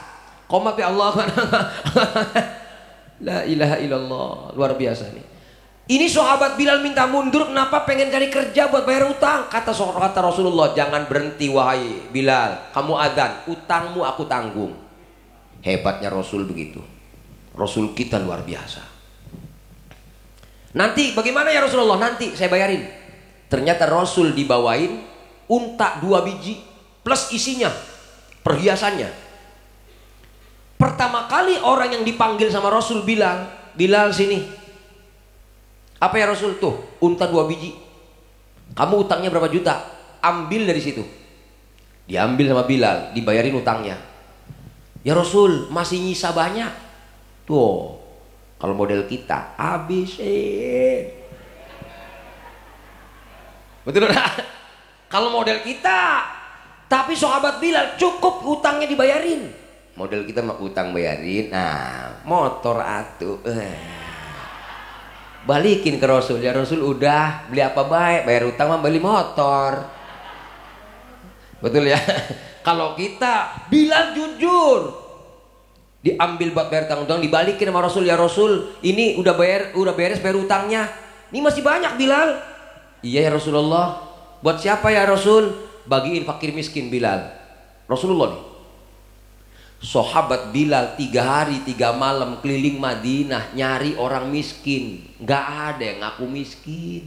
Qomat ya Allah. La ilaha illallah, luar biasa nih. Ini sahabat Bilal minta mundur, kenapa? Pengen cari kerja buat bayar utang. Kata Rasulullah, jangan berhenti wahai Bilal, kamu adzan, utangmu aku tanggung. Hebatnya Rasul begitu. Rasul kita luar biasa. Nanti bagaimana ya Rasulullah? Nanti saya bayarin. Ternyata Rasul dibawain unta 2 biji plus isinya, perhiasannya. Pertama kali orang yang dipanggil sama Rasul bilang, Bilal sini. Apa ya Rasul? Tuh, unta 2 biji. Kamu utangnya berapa juta? Ambil dari situ. Diambil sama Bilal, dibayarin utangnya. Ya Rasul, masih nyisa banyak. Tuh, kalau model kita habisin. Betul enggak? Kalau model kita, tapi sahabat Bilal cukup utangnya dibayarin. Model kita mah utang bayarin, nah motor atuh. Balikin ke Rasul, ya Rasul udah beli apa baik, bayar utang mah beli motor. Betul ya? Kalau kita Bilal jujur, diambil buat bayar utang, dibalikin sama Rasul, ya Rasul ini udah beres bayar utangnya, ini masih banyak Bilal. Iya ya Rasulullah. Buat siapa ya Rasul? Bagiin fakir miskin Bilal. Rasulullah nih, sahabat Bilal 3 hari 3 malam keliling Madinah nyari orang miskin, nggak ada yang ngaku miskin.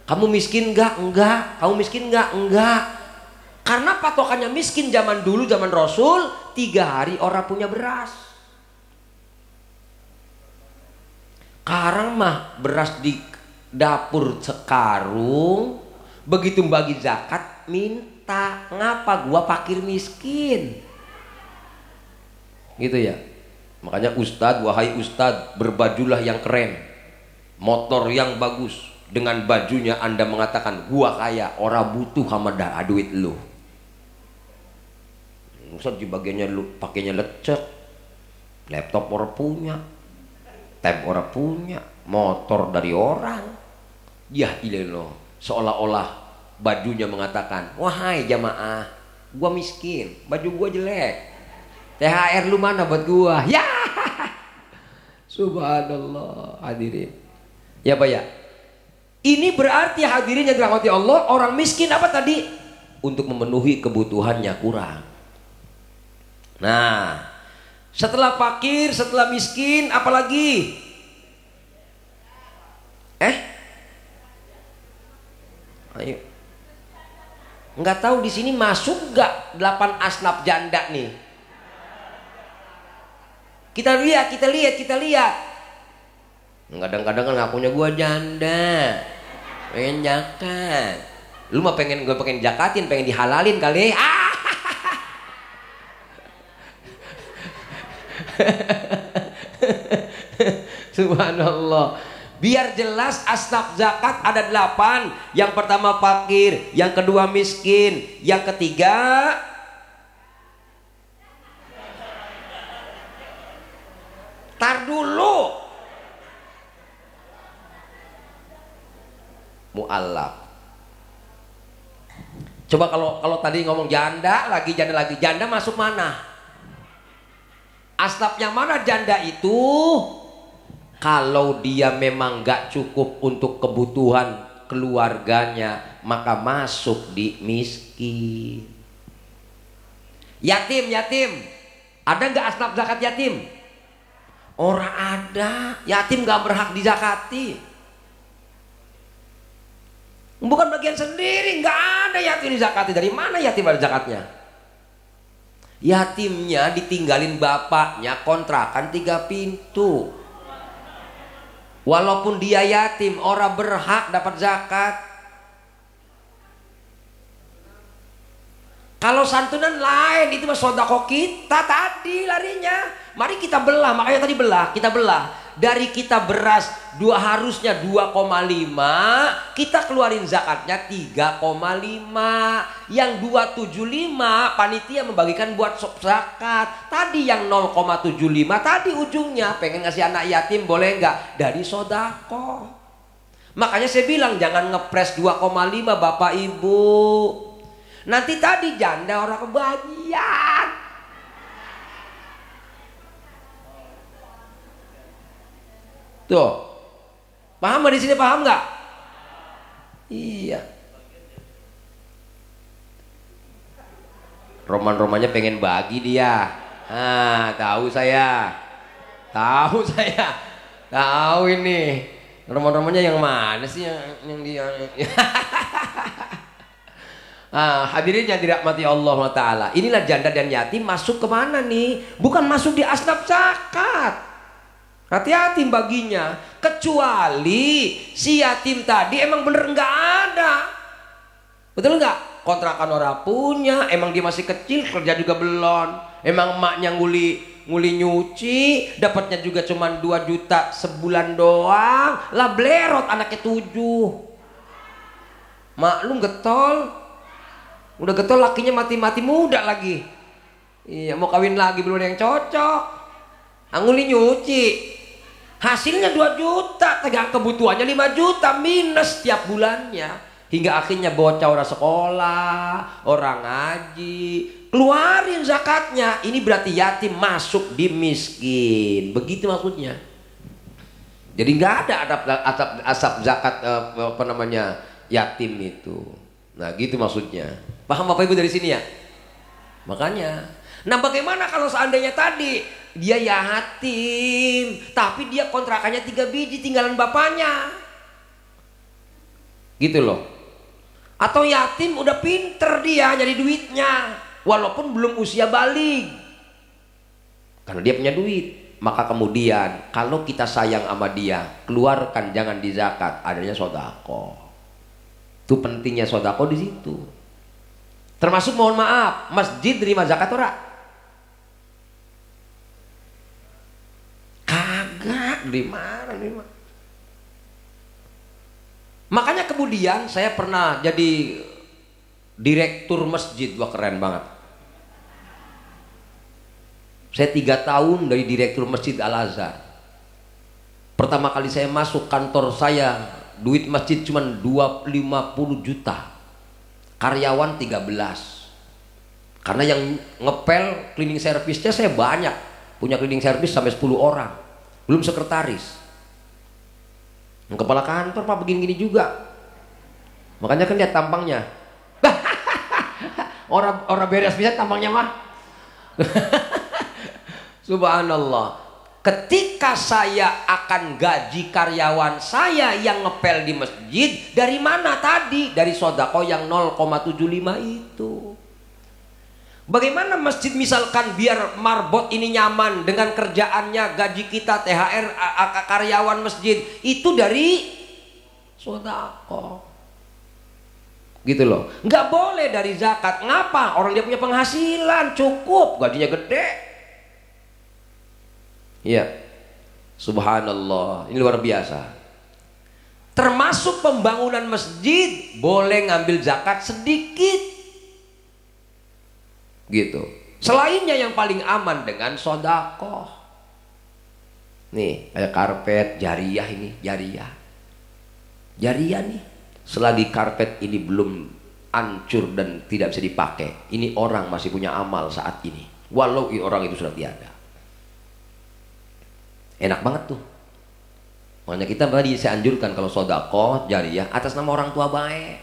Kamu miskin nggak? Enggak. Kamu miskin nggak? Enggak. Karena patokannya miskin zaman dulu, zaman Rasul 3 hari orang punya beras. Sekarang mah beras di dapur sekarung, begitu bagi zakat minta. Ngapa gua fakir miskin? Gitu ya. Makanya Ustadz, wahai Ustadz, berbajulah yang keren, motor yang bagus. Dengan bajunya Anda mengatakan gua kaya, orang butuh sama duit lu. Ustadz di bagiannya lu pakainya lecek, laptop orang punya, tab orang punya, motor dari orang. Ya ilah, seolah-olah bajunya mengatakan, wahai jamaah, gua miskin, baju gua jelek, THR lu mana buat gua? Ya, subhanallah hadirin. Ya Pak ya, ini berarti hadirin yang dirahmati Allah, orang miskin apa tadi? Untuk memenuhi kebutuhannya kurang. Nah, setelah fakir, setelah miskin, apalagi? Ayo. Nggak tahu di sini masuk nggak 8 asnaf janda nih? Kita lihat. Kadang-kadang kan ngakunya gua janda, pengen zakat. Lu mah pengen jakatin, pengen dihalalin kali. Subhanallah. Biar jelas asnaf zakat ada 8. Yang pertama fakir, yang kedua miskin, yang ketiga tar dulu mu'allaf. Coba kalau tadi ngomong janda lagi, janda masuk mana? Asnaf yang mana janda itu? Kalau dia memang gak cukup untuk kebutuhan keluarganya, maka masuk di miskin. Yatim. Ada gak asnaf zakat yatim? Orang ada. Yatim gak berhak dizakati. Bukan bagian sendiri, gak ada yatim dizakati. Dari mana yatim ada zakatnya? Yatimnya ditinggalin bapaknya kontrakan 3 pintu. Walaupun dia yatim, orang berhak dapat zakat. Kalau santunan lain, itu mah sodako kita tadi larinya. Mari kita belah, makanya tadi kita belah. Dari kita beras harusnya 2,5, kita keluarin zakatnya 3,5. Yang 275 panitia membagikan buat zakat. Tadi yang 0,75 tadi ujungnya pengen ngasih anak yatim, boleh nggak? Dari sodako. Makanya saya bilang jangan ngepres 2,5 Bapak Ibu. Nanti tadi janda orang kebagian. Tuh, Paham nggak di sini, paham nggak? Iya. Roman-romannya pengen bagi dia. Tahu saya. Tahu saya. Tahu ini. Roman-romannya yang mana sih yang dia? Hadirin yang dirahmati Allah Ta'ala. Inilah janda dan yatim masuk kemana nih? Bukan masuk di asnaf zakat. Hati-hati baginya. Kecuali si yatim tadi emang bener nggak ada. Betul nggak? Kontrakan orang punya. Emang dia masih kecil, kerja juga belum. Emang emaknya nguli nyuci, dapatnya juga cuma 2 juta sebulan doang. Lah blerot anaknya 7. Mak lu getol. Udah getol lakinya mati-mati muda lagi. Iya, mau kawin lagi belum ada yang cocok. Nguli nyuci. Hasilnya 2 juta, tegang kebutuhannya 5 juta minus setiap bulannya. Hingga akhirnya bocah orang sekolah, orang ngaji, keluarin zakatnya. Ini berarti yatim masuk di miskin. Begitu maksudnya. Jadi nggak ada asap zakat yatim itu. Nah gitu maksudnya. Paham Bapak Ibu dari sini ya? Makanya. Nah bagaimana kalau seandainya tadi dia yatim, tapi dia kontrakannya 3 biji tinggalan bapaknya, gitu loh. Atau yatim udah pinter dia nyari duitnya, walaupun belum usia balik, karena dia punya duit. Maka kemudian kalau kita sayang sama dia, keluarkan, jangan di zakat, adanya sodako. Itu pentingnya sodako di situ. Termasuk mohon maaf, masjid terima zakat ora? Kagak, di mana? Makanya kemudian saya pernah jadi direktur masjid. Wah keren banget. Saya 3 tahun dari direktur masjid Al-Azhar. Pertama kali saya masuk kantor saya, duit masjid cuma 50 juta. Karyawan 13. Karena yang ngepel cleaning service-nya saya banyak. Punya cleaning service sampai 10 orang. Belum sekretaris. Kepala kantor Pak begini-gini juga. Makanya kan lihat tampangnya. Orang beres bisa tampangnya mah. Subhanallah. Ketika saya akan gaji karyawan saya yang ngepel di masjid, dari mana tadi? Dari sodako yang 0,75 itu. Bagaimana masjid misalkan biar marbot ini nyaman dengan kerjaannya, gaji kita, THR karyawan masjid itu dari sodako. Gitu loh. Nggak boleh dari zakat. Ngapa? Orang dia punya penghasilan cukup, gajinya gede. Ya, subhanallah, ini luar biasa. Termasuk pembangunan masjid boleh ngambil zakat sedikit, gitu. Selainnya yang paling aman dengan sodakoh. Nih, kayak karpet jariah ini, jariah nih. Selagi karpet ini belum hancur dan tidak bisa dipakai, ini orang masih punya amal saat ini, walau orang itu sudah tiada. Enak banget tuh. Makanya kita tadi saya anjurkan kalau sodakoh jariah atas nama orang tua baik.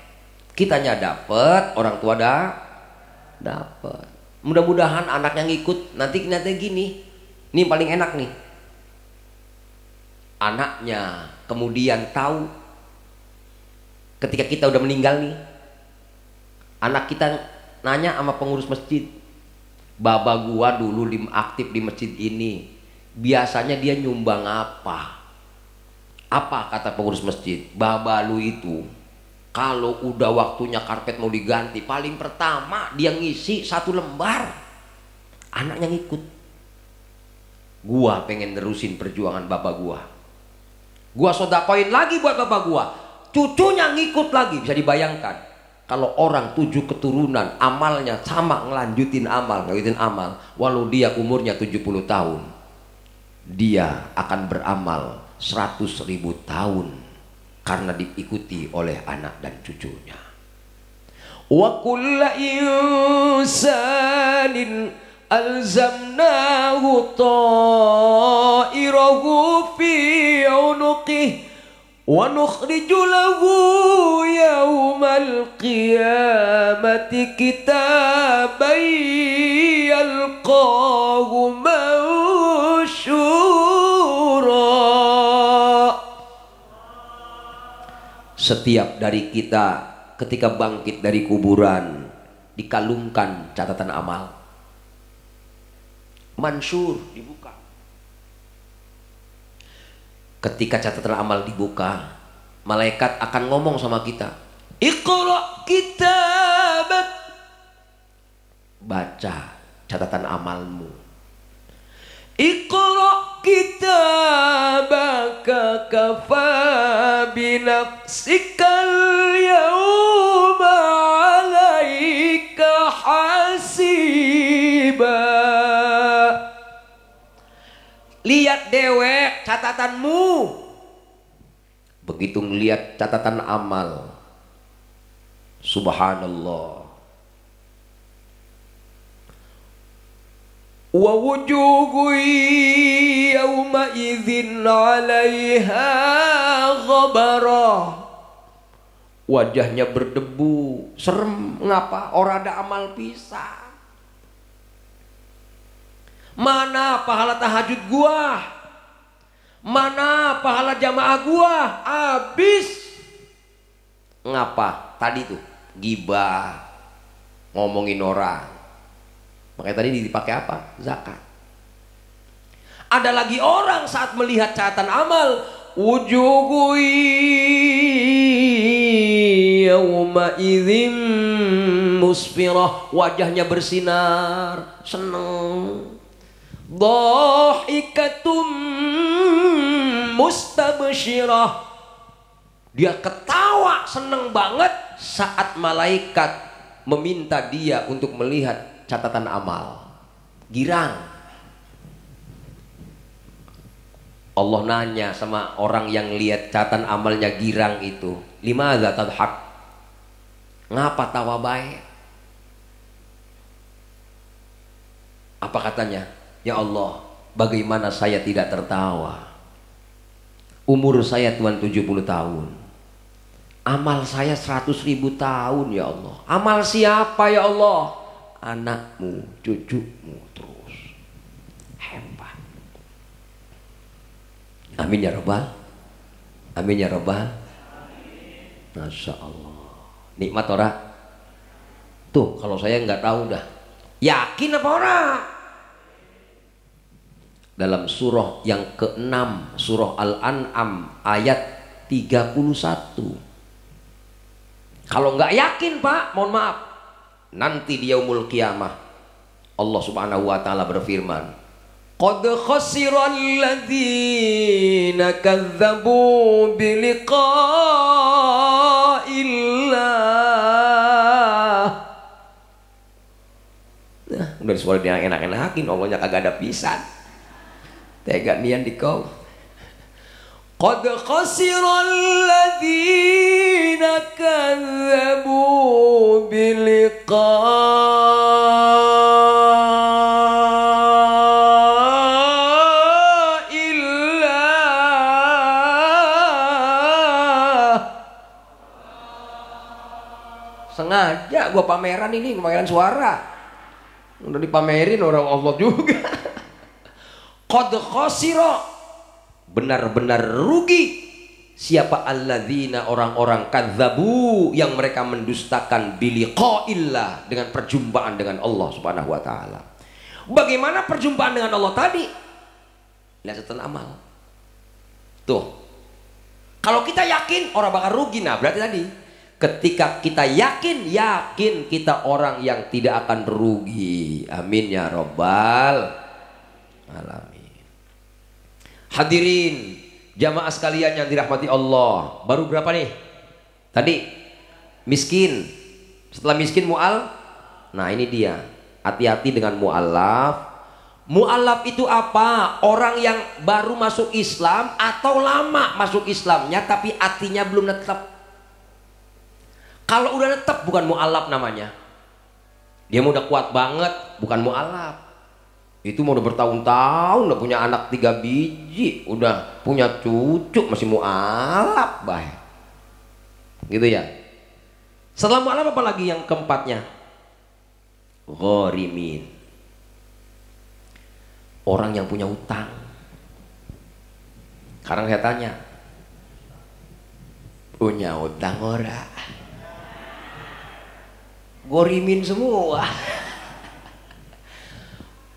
Kitanya dapat, orang tua dapat. Mudah-mudahan anaknya ngikut. Nanti gini. Ini paling enak nih. Anaknya kemudian tahu ketika kita udah meninggal nih. Anak kita nanya sama pengurus masjid. Baba gua dulu aktif di masjid ini. Biasanya dia nyumbang apa? Apa kata pengurus masjid? Baba lu itu kalau udah waktunya karpet mau diganti, paling pertama dia ngisi 1 lembar. Anaknya ngikut. Gua pengen nerusin perjuangan baba gua sodakoin lagi buat baba gua. Cucunya ngikut lagi. Bisa dibayangkan kalau orang 7 keturunan amalnya sama, ngelanjutin amal walau dia umurnya 70 tahun, dia akan beramal 100.000 tahun karena diikuti oleh anak dan cucunya. Wa kullu insanin alzamnahu ta'irahu fi unuqih Wa nukhriju lahu yaumal qiyamati kitaban yalqahu mansyura. Setiap dari kita ketika bangkit dari kuburan dikalungkan catatan amal. Mansur, dibuka. Ketika catatan amal dibuka, malaikat akan ngomong sama kita, Iqra kitabak. Baca catatan amalmu. Iqra kitabaka kafa binafsikal yawma alaika hasiba. Lihat dewek catatanmu. Begitu ngelihat catatan amal, subhanallah, wa wujuhu yawma idzin 'alaiha ghabara. Wajahnya berdebu, serem. Ngapa? Orang ada amal pisan. Mana pahala tahajud gua? Mana pahala jamaah gua? Habis. Ngapa? Tadi tuh gibah, ngomongin orang. Makanya tadi dipakai apa? Zakat. Ada lagi orang saat melihat catatan amal, wujuhu yawma idzin musfirah, wajahnya bersinar, seneng. Dhahikatum mustabsyirah, dia ketawa seneng banget saat malaikat meminta dia untuk melihat catatan amal. Girang. Allah nanya sama orang yang lihat catatan amalnya girang itu, limadza tadhak? Ngapa tawa baik? Apa katanya? Ya Allah, bagaimana saya tidak tertawa? Umur saya Tuhan 70 tahun. Amal saya 100.000 tahun ya Allah. Amal siapa ya Allah? Anakmu, cucumu terus. Hebat. Amin ya Rabbal. Amin ya Rabbal. Masya Allah. Nikmat ora? Tuh kalau saya nggak tahu dah. Yakin apa ora? Dalam surah yang ke-6, surah Al-An'am ayat 31. Kalau nggak yakin Pak, mohon maaf, nanti di yaumul qiyamah Allah subhanahu wa ta'ala berfirman, qad khasiral ladzina kadzabu biliqa'illah. Nah, udah suara dia enak-enakin, Allahnya kagak ada pisan. Tega nian di kau. Qad khasiral ladzina kadzabu biliqa'illah. Sengaja gua pameran ini, pameran suara. Udah dipamerin orang Allah juga. Qad khasira, benar-benar rugi. Siapa? Alladzina, orang-orang kadzabu, yang mereka mendustakan biliqa'illah, dengan perjumpaan dengan Allah subhanahu wa ta'ala. Bagaimana perjumpaan dengan Allah tadi? Lihat catatan amal. Tuh, kalau kita yakin orang bakal rugi. Nah berarti tadi ketika kita yakin kita orang yang tidak akan rugi. Amin ya Rabbal alamin. Hadirin jamaah sekalian yang dirahmati Allah, baru berapa nih? Tadi miskin, setelah miskin mu'al. Nah ini dia, hati-hati dengan mu'alaf. Mu'alaf itu apa? Orang yang baru masuk Islam atau lama masuk Islamnya tapi hatinya belum netep. Kalau udah netep bukan mu'alaf namanya. Dia udah kuat banget, bukan mu'alaf. Itu mau udah bertahun-tahun, udah punya anak 3 biji, udah punya cucu, masih mau alap baik. Gitu ya. Setelah mu'alaf apa lagi yang keempatnya? Ghorimin. Orang yang punya utang. Sekarang saya tanya, punya utang ora? Ghorimin semua.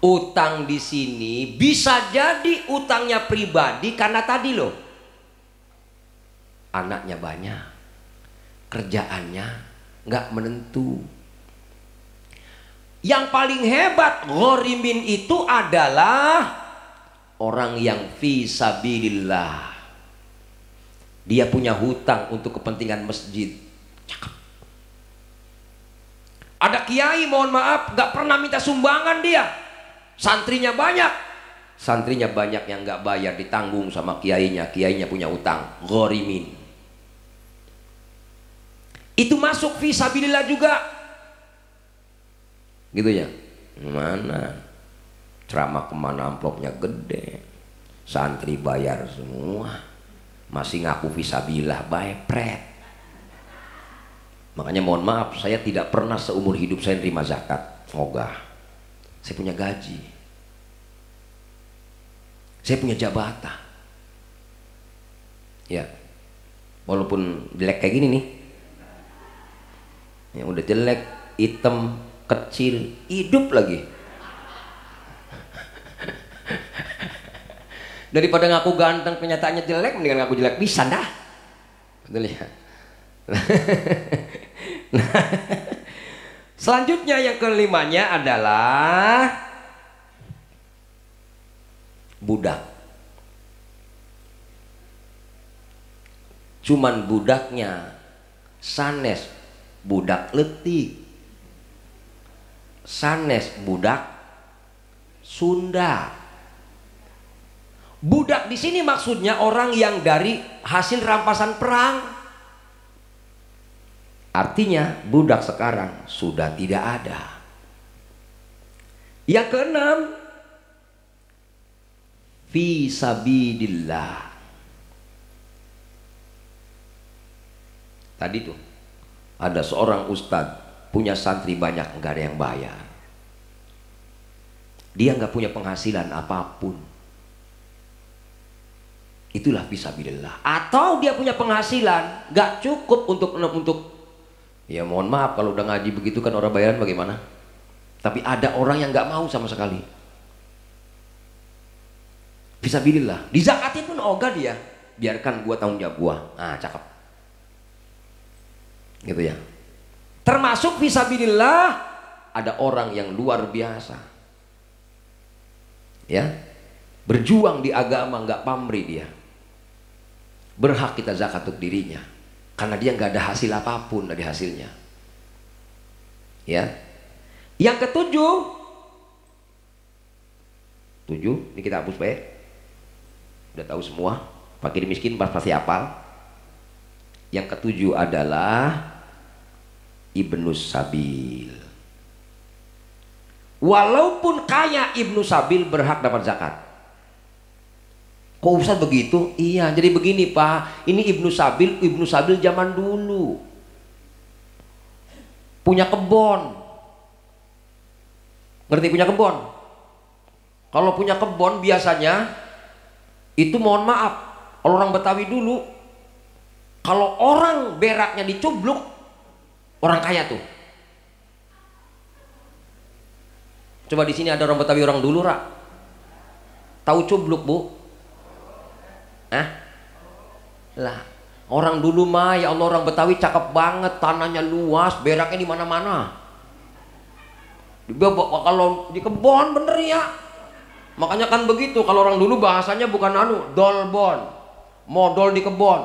Utang di sini bisa jadi utangnya pribadi karena tadi loh, anaknya banyak, kerjaannya nggak menentu. Yang paling hebat ghorimin itu adalah orang yang fi sabilillah. Dia punya hutang untuk kepentingan masjid. Cakep. Ada kiai mohon maaf nggak pernah minta sumbangan dia. Santrinya banyak yang nggak bayar, ditanggung sama kiainya. Kiainya punya utang, ghorimin. Itu masuk fi sabilillah juga. Gitu ya. Mana ceramah kemana amplopnya gede, santri bayar semua, masih ngaku fi sabilillah, baypret. Makanya mohon maaf, saya tidak pernah seumur hidup saya nerima zakat. Ogah. Saya punya gaji, saya punya jabatan, ya, walaupun jelek kayak gini nih, yang udah jelek, hitam, kecil, hidup lagi. Daripada ngaku ganteng kenyataannya jelek, mendingan ngaku jelek bisa dah. Betul ya. Selanjutnya yang kelimanya adalah budak. Cuman budaknya sanes budak letik, sanes budak Sunda. Budak di sini maksudnya orang yang dari hasil rampasan perang. Artinya budak sekarang sudah tidak ada. Yang keenam, fi sabilillah. Tadi tuh ada seorang ustadz punya santri banyak, nggak ada yang bayar. Dia nggak punya penghasilan apapun. Itulah fi sabilillah. Atau dia punya penghasilan nggak cukup untuk ya mohon maaf kalau udah ngaji begitu kan orang bayaran bagaimana? Tapi ada orang yang nggak mau sama sekali. Fisabilillah. Dizakatin pun ogah dia. Biarkan gua tanggung jawab gua. Ah, cakep. Gitu ya. Termasuk fisabilillah ada orang yang luar biasa. Ya. Berjuang di agama nggak pamrih dia. Berhak kita zakat untuk dirinya. Karena dia nggak ada hasil apapun dari hasilnya. Ya. Yang ketujuh, ini kita hapus baik. Udah tahu semua. Fakir miskin pasti hafal. Yang ketujuh adalah Ibnus Sabil. Walaupun kaya Ibnu Sabil berhak dapat zakat. Kok Ustaz begitu? Iya, jadi begini Pak, ini Ibnu Sabil zaman dulu. Punya kebon. Ngerti punya kebon? Kalau punya kebon biasanya, itu mohon maaf, kalau orang Betawi dulu, kalau orang beraknya dicubluk, orang kaya tuh. Coba di sini ada orang Betawi orang dulu, Rak. Tahu cubluk, Bu? Lah, orang dulu mah ya Allah orang Betawi cakep banget, tanahnya luas, beraknya di mana-mana. Kalau di kebon bener ya. Makanya kan begitu, kalau orang dulu bahasanya bukan dolbon, modal di kebon.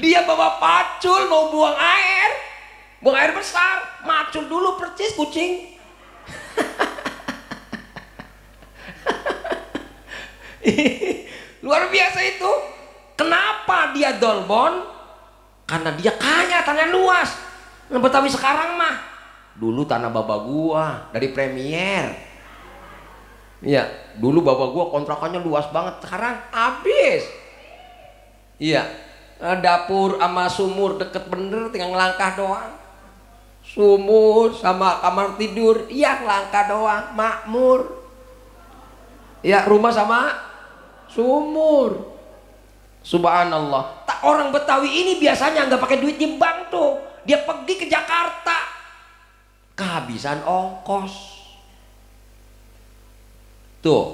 Dia bawa pacul mau buang air besar, macul dulu percis kucing. Luar biasa itu. Kenapa dia dolbon? Karena dia kaya, tanah luas. Betawi sekarang mah, dulu tanah bapak gua dari Premier. Iya, dulu bapak gua kontrakannya luas banget, sekarang habis. Iya, dapur sama sumur deket bener, tinggal ngelangkah doang. Sumur sama kamar tidur, iya ngelangkah doang, makmur. Ya, rumah sama sumur. Subhanallah. Orang Betawi ini biasanya nggak pakai duit di bank tuh. Dia pergi ke Jakarta, kehabisan ongkos. Tuh.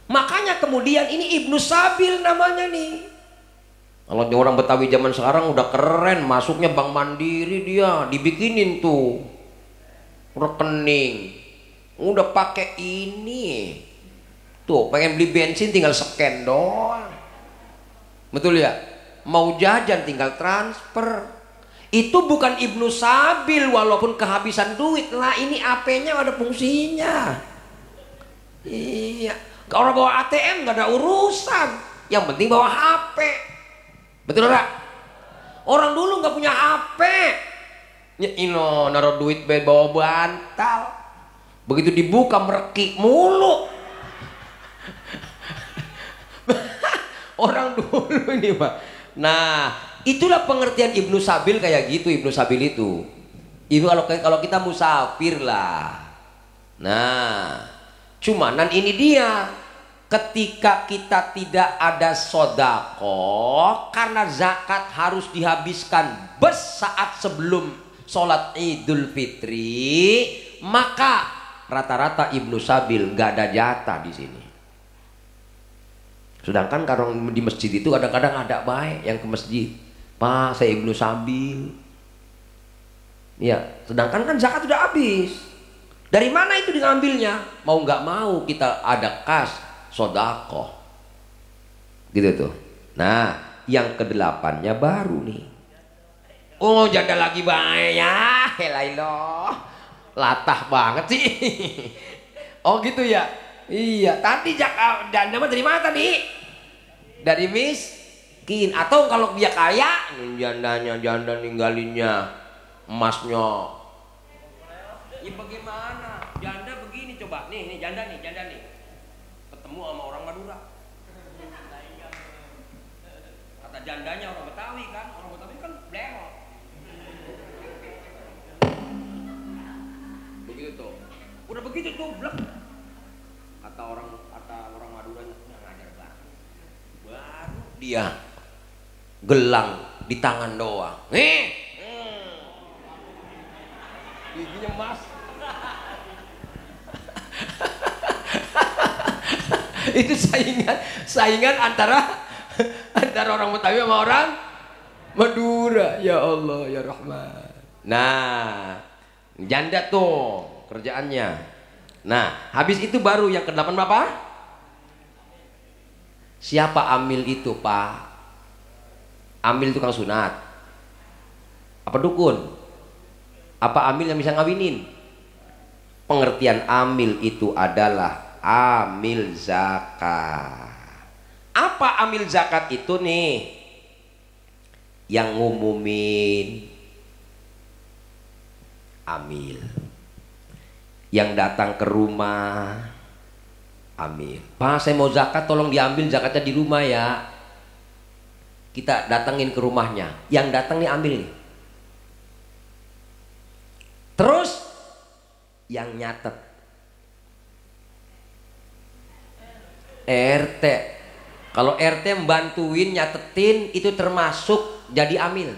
Makanya kemudian ini Ibnu Sabil namanya nih. Kalau orang Betawi zaman sekarang udah keren, masuknya Bank Mandiri dia, dibikinin tuh rekening. Udah pakai ini. Tuh, pengen beli bensin tinggal scan doang. Betul ya? Mau jajan tinggal transfer. Itu bukan Ibnu Sabil walaupun kehabisan duit. Lah ini AP-nya ada fungsinya. Iya. Kalau bawa ATM nggak ada urusan. Yang penting bawa HP. Betul enggak? Orang dulu nggak punya HP. Ya ino naruh duit bawa bantal. Begitu dibuka merekik mulu. Orang dulu ini Pak. Nah, itulah pengertian Ibnu Sabil kayak gitu. Ibnu Sabil itu kalau kita musafir lah. Nah, cumanan ini dia, ketika kita tidak ada sodako karena zakat harus dihabiskan saat sebelum sholat Idul Fitri, maka rata-rata Ibnu Sabil nggak ada jatah di sini. Sedangkan kalau di masjid itu kadang-kadang ada baik yang ke masjid, Pak saya Ibnu Sabil. Ya, sedangkan kan zakat sudah habis. Dari mana itu diambilnya? Mau nggak mau kita ada kas sodakoh, gitu tuh. Nah, yang ke-8-nya baru nih. Oh, janda lagi baik ya, helailoh, latah banget sih. Oh gitu ya. Iya, tadi janda mah dari mana tadi? Dari miskin. Atau kalau dia kaya, janda ninggalinnya emasnya. Ya bagaimana? Janda begini coba. Nih janda nih. Ketemu sama orang Madura. Kata jandanya orang Betawi kan. Orang Betawi kan blengok. Begitu tuh. Udah begitu tuh, blek. Kata orang Madura ngajar banget. Baru dia gelang di tangan doang. Giginya emas. Itu saingan antara orang Betawi sama orang Madura. Ya Allah ya Rahman. Nah, janda tuh kerjaannya. Nah, habis itu baru yang ke-8 Bapak. Siapa amil itu, Pak? Amil tukang sunat. Apa dukun? Apa amil yang bisa ngawinin? Pengertian amil itu adalah amil zakat. Apa amil zakat itu nih? Yang ngumumin amil. Yang datang ke rumah amil. Pak saya mau zakat, tolong diambil zakatnya di rumah ya. Kita datangin ke rumahnya. Yang datang nih ambil nih. Terus yang nyatet RT. Kalau RT membantuin nyatetin itu termasuk jadi amil.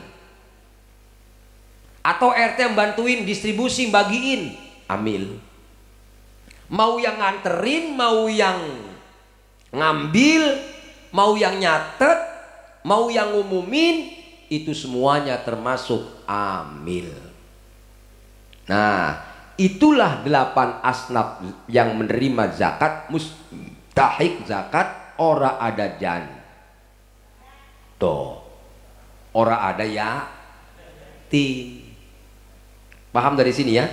Atau RT membantuin distribusi bagiin, amil. Mau yang nganterin, mau yang ngambil, mau yang nyatet, mau yang ngumumin, itu semuanya termasuk amil. Nah, itulah 8 asnaf yang menerima zakat, mustahik zakat, ora ada jan. Tuh, ora ada yatim. Paham dari sini ya?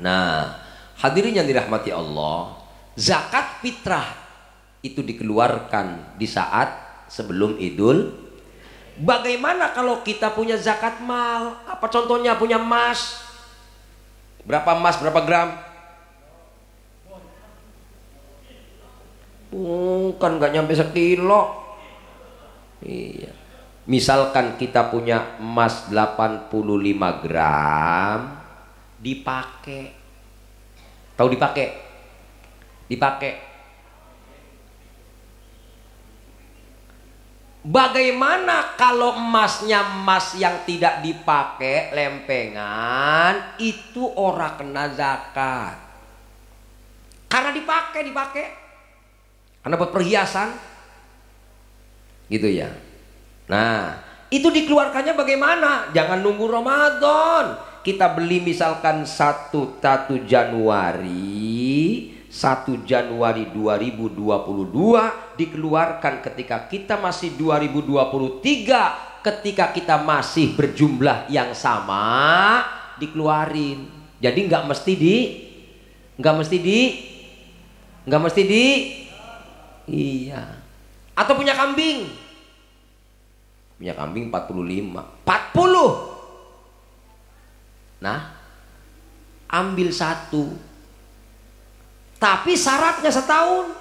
Nah, hadirin yang dirahmati Allah, zakat fitrah itu dikeluarkan di saat sebelum Idul Bagaimana kalau kita punya zakat mal? Apa contohnya? Punya emas. Berapa emas, berapa gram? Bukan, nggak nyampe sekilo. Iya. Misalkan kita punya emas 85 gram, dipakai. Tahu dipakai? Dipakai. Bagaimana kalau emasnya emas yang tidak dipakai, lempengan, itu ora kena zakat. Karena dipakai. Karena buat perhiasan. Gitu ya. Nah, itu dikeluarkannya bagaimana? Jangan nunggu Ramadan. Kita beli misalkan 1 Januari 2022 dikeluarkan ketika kita masih 2023, ketika kita masih berjumlah yang sama, dikeluarin. Jadi nggak mesti iya. Atau punya kambing 40. Nah, ambil 1, tapi syaratnya setahun,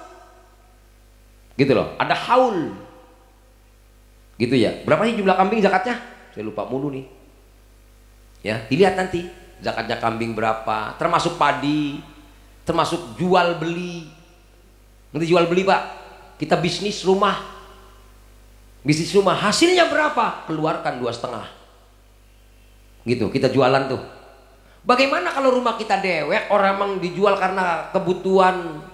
gitu loh, ada haul, gitu ya. Berapa sih jumlah kambing zakatnya? Saya lupa mulu nih. Ya, dilihat nanti zakatnya kambing berapa, termasuk padi, termasuk jual beli. Nanti jual beli Pak, kita bisnis rumah, hasilnya berapa? Keluarkan 2,5. Gitu, kita jualan tuh. Bagaimana kalau rumah kita dewek, orang emang dijual karena kebutuhan,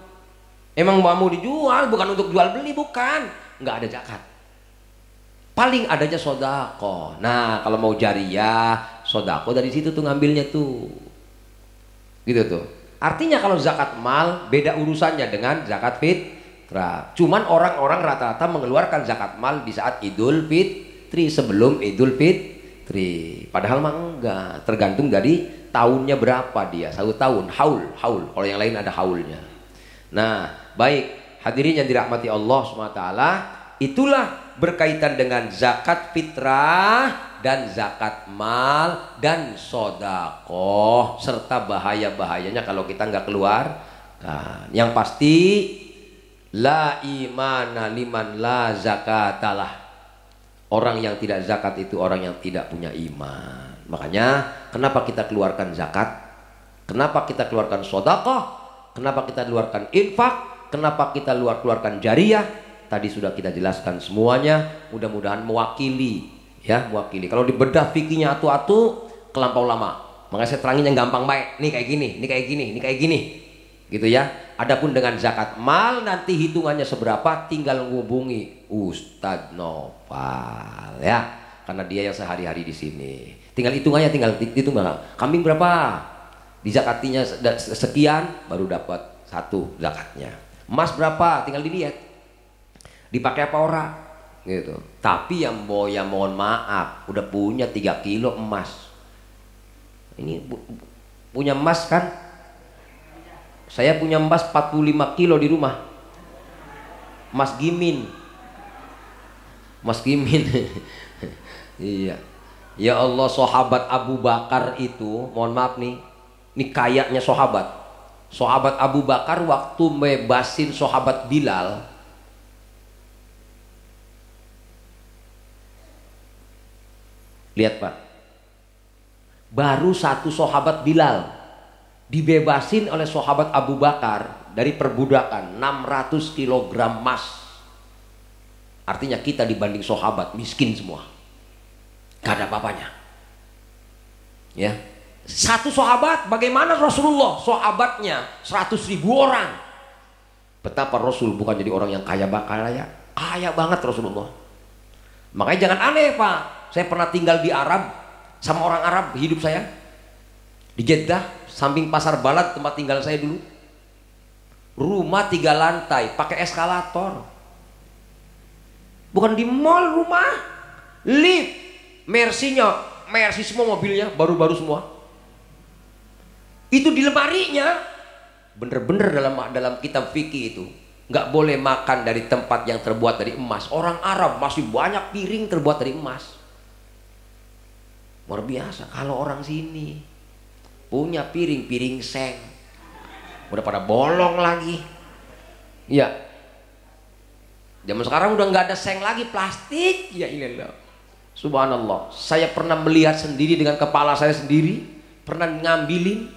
emang mau dijual, bukan untuk jual beli, bukan, nggak ada zakat. Paling adanya sodako. Nah, kalau mau jariyah, sodako dari situ tuh ngambilnya tuh, gitu tuh. Artinya kalau zakat mal beda urusannya dengan zakat fitrah. Cuman orang-orang rata-rata mengeluarkan zakat mal di saat Idul Fitri, sebelum Idul Fitri. Padahal mah enggak, tergantung dari tahunnya berapa dia. 1 tahun, haul. Kalau yang lain ada haulnya. Nah, baik, hadirin yang dirahmati Allah SWT, itulah berkaitan dengan zakat fitrah dan zakat mal dan sodakoh, serta bahaya-bahayanya kalau kita nggak keluar. Nah, yang pasti la imana liman la zakatalah. Orang yang tidak zakat itu orang yang tidak punya iman. Makanya kenapa kita keluarkan zakat? Kenapa kita keluarkan sodakoh? Kenapa kita keluarkan infak? Kenapa kita keluarkan jariyah? Tadi sudah kita jelaskan semuanya. Mudah-mudahan mewakili, ya, mewakili. Kalau dibedah fikihnya atu-atu kelampau lama. Makanya saya terangin yang gampang baik. Ini kayak gini, ini kayak gini, ini kayak gini. Gitu ya. Adapun dengan zakat mal nanti hitungannya seberapa tinggal ngubungi Ustadz Nopal, ya. Karena dia yang sehari-hari di sini. Tinggal hitungannya, tinggal hitung kambing berapa, dizakatinya sekian, baru dapat 1 zakatnya. Emas berapa, tinggal dilihat dipakai apa ora, gitu. Tapi yang mohon maaf udah punya 3 kilo emas. Ini punya emas kan? Saya punya emas 45 kilo di rumah. Emas gimin. Iya. Ya Allah, sahabat Abu Bakar itu, mohon maaf nih, ini kayaknya sahabat Abu Bakar waktu bebasin sahabat Bilal, lihat Pak, baru 1 sahabat Bilal dibebasin oleh sahabat Abu Bakar dari perbudakan 600 kg emas. Artinya kita dibanding sahabat miskin semua, gak ada apa-apanya, ya. 1 sahabat, bagaimana Rasulullah sahabatnya 100.000 orang. Betapa Rasul bukan jadi orang yang kaya banget Rasulullah. Makanya jangan aneh Pak, saya pernah tinggal di Arab sama orang Arab, hidup saya di Jeddah, samping pasar Balad tempat tinggal saya dulu. Rumah 3 lantai pakai eskalator, bukan di mall, rumah lift, Mercy semua mobilnya baru-baru semua. Itu di lemarinya, bener-bener dalam kitab fikih itu nggak boleh makan dari tempat yang terbuat dari emas. Orang Arab masih banyak piring terbuat dari emas. Luar biasa. Kalau orang sini punya piring seng, udah pada bolong lagi. Ya, zaman sekarang udah nggak ada seng lagi, plastik. Ya ilallah, subhanallah. Saya pernah melihat sendiri dengan kepala saya sendiri, pernah ngambilin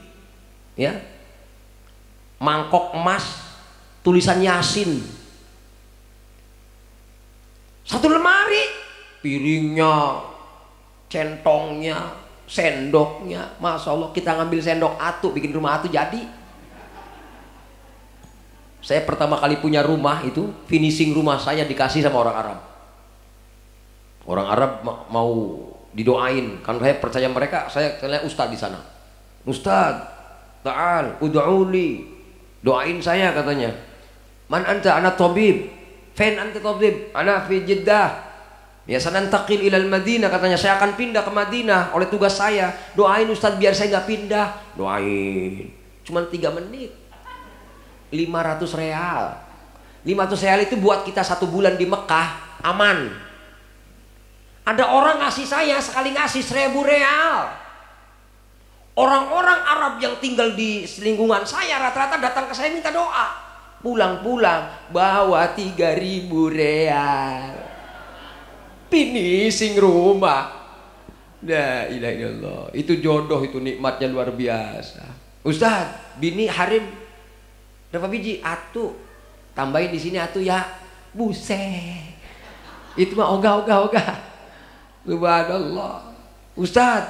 ya mangkok emas tulisan Yasin, satu lemari, piringnya, centongnya, sendoknya, masya Allah. Kita ngambil sendok atu, bikin rumah atu jadi. Saya pertama kali punya rumah itu, finishing rumah saya dikasih sama orang Arab. Orang Arab mau didoain, kan saya percaya mereka. Saya tanya ustadz di sana, ustadz, ta'al, ud'uli, doain saya katanya. Man anta? Ana tabib. Fain anta tabib? Ana fi Jeddah. Ya sanantaqil ilal Madinah, katanya saya akan pindah ke Madinah oleh tugas saya. Doain ustadz biar saya nggak pindah. Doain. Cuman 3 menit. 500 real. 500 real itu buat kita 1 bulan di Mekah aman. Ada orang ngasih saya sekali ngasih 1000 real. Orang-orang Arab yang tinggal di lingkungan saya rata-rata datang ke saya minta doa. Pulang-pulang bawa 3000 real. Finishing rumah. La ilaha illallah. Itu jodoh, itu nikmatnya luar biasa. Ustaz, bini Harim berapa biji? Atu. Tambahin di sini atu ya. Buset. Itu mah ogah. Subhanallah. Ustaz,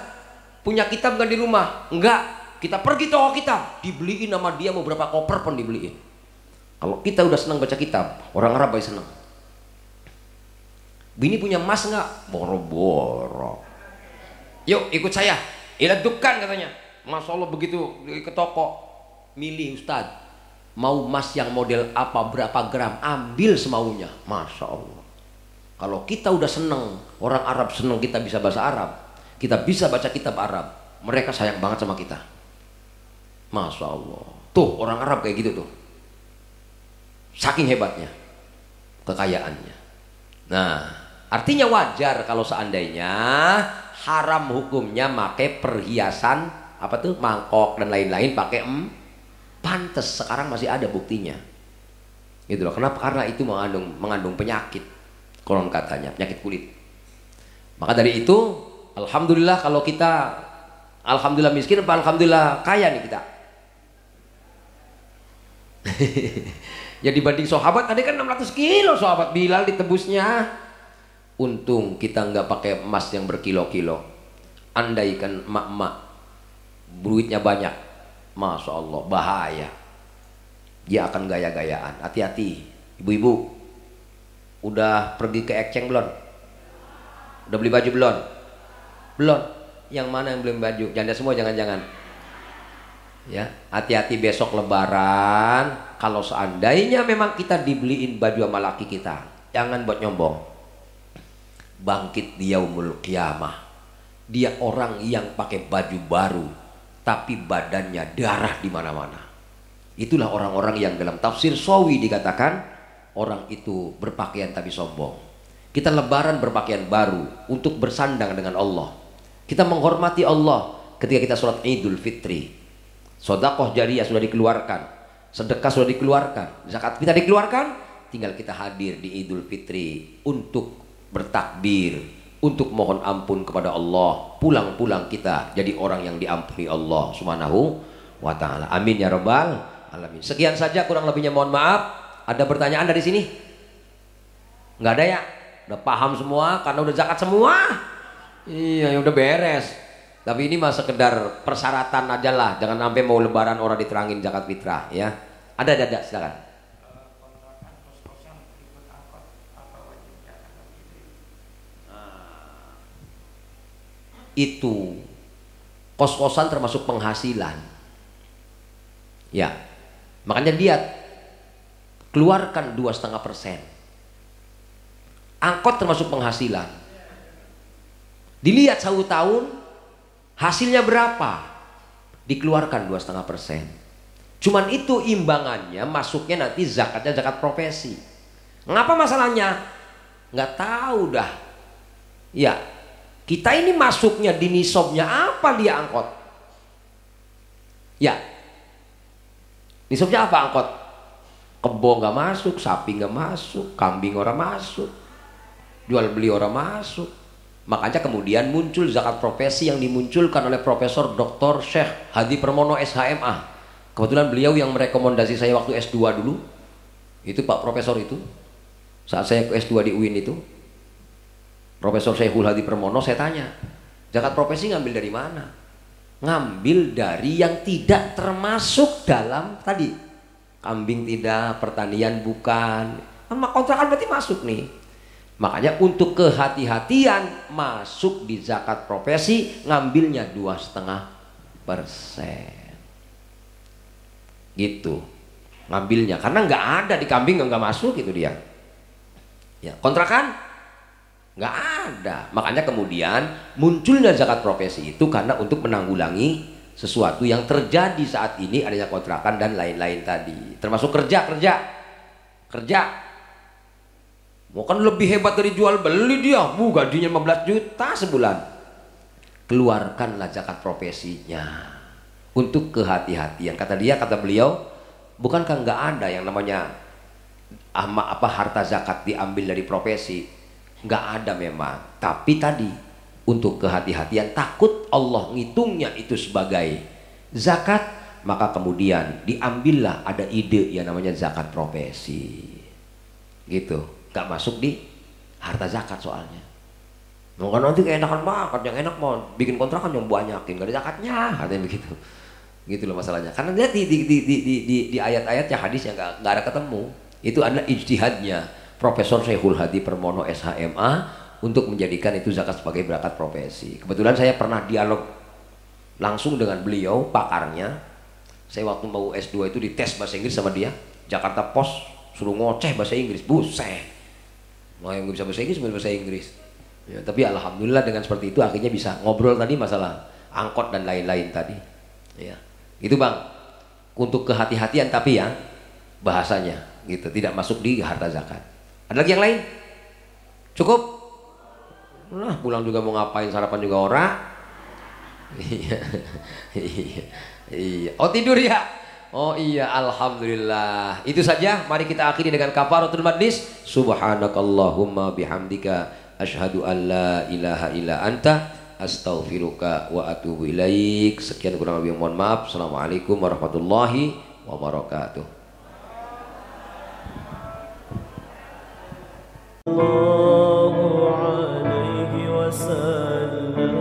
punya kitab nggak di rumah? Enggak. Kita pergi toko kitab, dibeliin sama dia, mau berapa koper pun dibeliin. Kalau kita udah senang baca kitab, orang Arab baik senang. Bini punya emas nggak? Boro-boro. Yuk ikut saya. Ila dukan katanya. Masya Allah begitu ke toko, milih Ustaz. Mau emas yang model apa, berapa gram, ambil semaunya. Masya Allah. Kalau kita udah senang, orang Arab senang kita bisa bahasa Arab, kita bisa baca kitab Arab, mereka sayang banget sama kita. Masya Allah. Tuh orang Arab kayak gitu tuh. Saking hebatnya kekayaannya. Nah, artinya wajar kalau seandainya haram hukumnya pakai perhiasan apa tuh, mangkok dan lain-lain pakai pantes. Sekarang masih ada buktinya. Gitu loh. Kenapa? Karena itu mengandung penyakit. Konon katanya penyakit kulit. Maka dari itu, alhamdulillah kalau kita alhamdulillah miskin apa alhamdulillah kaya nih kita. Ya dibanding sahabat tadi kan 600 kilo sahabat Bilal ditebusnya. Untung kita nggak pakai emas yang berkilo-kilo. Andaikan emak-emak duitnya banyak, masya Allah bahaya. Dia akan gaya-gayaan. Hati-hati ibu-ibu. Udah pergi ke Ekceng belum? Udah beli baju belum? Belum. Yang mana yang belum baju? Janda semua jangan-jangan. Ya, hati-hati besok lebaran. Kalau seandainya memang kita dibeliin baju sama laki kita, jangan buat nyombong. Bangkit di yaumul qiyamah, dia orang yang pakai baju baru tapi badannya darah di mana-mana. Itulah orang-orang yang dalam tafsir Sawi dikatakan orang itu berpakaian tapi sombong. Kita lebaran berpakaian baru untuk bersandang dengan Allah. Kita menghormati Allah ketika kita sholat Idul Fitri. Sedekah jariyah sudah dikeluarkan, sedekah sudah dikeluarkan, zakat kita dikeluarkan, tinggal kita hadir di Idul Fitri untuk bertakbir, untuk mohon ampun kepada Allah. Pulang-pulang kita jadi orang yang diampuni Allah Subhanahu wa ta'ala. Amin ya rabbal alamin. Sekian saja, kurang lebihnya mohon maaf. Ada pertanyaan dari sini? Nggak ada ya? Udah paham semua karena udah zakat semua? Iya, ya udah beres. Tapi ini mah sekedar persyaratan aja lah. Jangan sampai mau lebaran orang diterangin zakat fitrah ya. Ada silakan. Itu kos-kosan termasuk penghasilan. Ya. Makanya lihat, keluarkan 2,5%. Angkot termasuk penghasilan. Dilihat 1 tahun hasilnya berapa, dikeluarkan 2,5%. Cuman itu imbangannya, masuknya nanti zakatnya zakat profesi. Ngapa masalahnya? Nggak tahu dah. Ya, kita ini masuknya di nisabnya apa dia angkot? Ya, nisabnya apa angkot? Kebo nggak masuk, sapi nggak masuk, kambing orang masuk, jual beli orang masuk. Makanya kemudian muncul zakat profesi yang dimunculkan oleh Profesor Dr. Syekh Hadi Permono SHMA. Kebetulan beliau yang merekomendasi saya waktu S2 dulu. Itu Pak Profesor itu. Saat saya ke S2 di UIN itu, Profesor Syekhul Hadi Permono, saya tanya, zakat profesi ngambil dari mana? Ngambil dari yang tidak termasuk dalam tadi. Kambing tidak, pertanian bukan. Kontrakan berarti masuk nih. Makanya untuk kehati-hatian masuk di zakat profesi ngambilnya 2,5%. Gitu ngambilnya, karena nggak ada di kambing, nggak masuk itu dia. Ya, kontrakan nggak ada. Makanya kemudian munculnya zakat profesi itu karena untuk menanggulangi sesuatu yang terjadi saat ini, adanya kontrakan dan lain-lain tadi, termasuk kerja. Mau kan lebih hebat dari jual beli dia, gajinya 15 juta sebulan. Keluarkanlah zakat profesinya untuk kehati-hatian. Kata beliau, bukankah nggak ada yang namanya harta zakat diambil dari profesi? Nggak ada memang. Tapi tadi untuk kehati-hatian, takut Allah ngitungnya itu sebagai zakat, maka kemudian diambillah ada ide yang namanya zakat profesi. Gitu. Nggak masuk di harta zakat soalnya. Maka nanti keenakan banget, yang enak mau bikin kontrakan yang banyakin, gak ada zakatnya, katanya begitu. Gitu loh masalahnya. Karena lihat di ayat-ayatnya, hadis yang nggak ada ketemu. Itu adalah ijtihadnya Profesor Syekhul Hadi Permono SHMA untuk menjadikan itu zakat sebagai zakat profesi. Kebetulan saya pernah dialog langsung dengan beliau, pakarnya. Saya waktu mau S2 itu dites bahasa Inggris sama dia, Jakarta Post suruh ngoceh bahasa Inggris, buset. Mau yang bisa bahasa Inggris, ya, tapi alhamdulillah dengan seperti itu akhirnya bisa ngobrol tadi masalah angkot dan lain-lain tadi. Ya, itu bang, untuk kehati-hatian tapi ya bahasanya gitu, tidak masuk di harta zakat. Ada lagi yang lain? Cukup? Nah, pulang juga mau ngapain, sarapan juga ora? Iya, iya. Oh tidur ya? Oh iya, alhamdulillah. Itu saja. Mari kita akhiri dengan kafaratul majlis. Subhanakallahumma bihamdika asyhadu an la ilaha illa anta astaghfiruka wa atubu ilaik. Sekian, kurang lebih mohon maaf. Assalamualaikum warahmatullahi wabarakatuh. Sallallahu alaihi wasallam.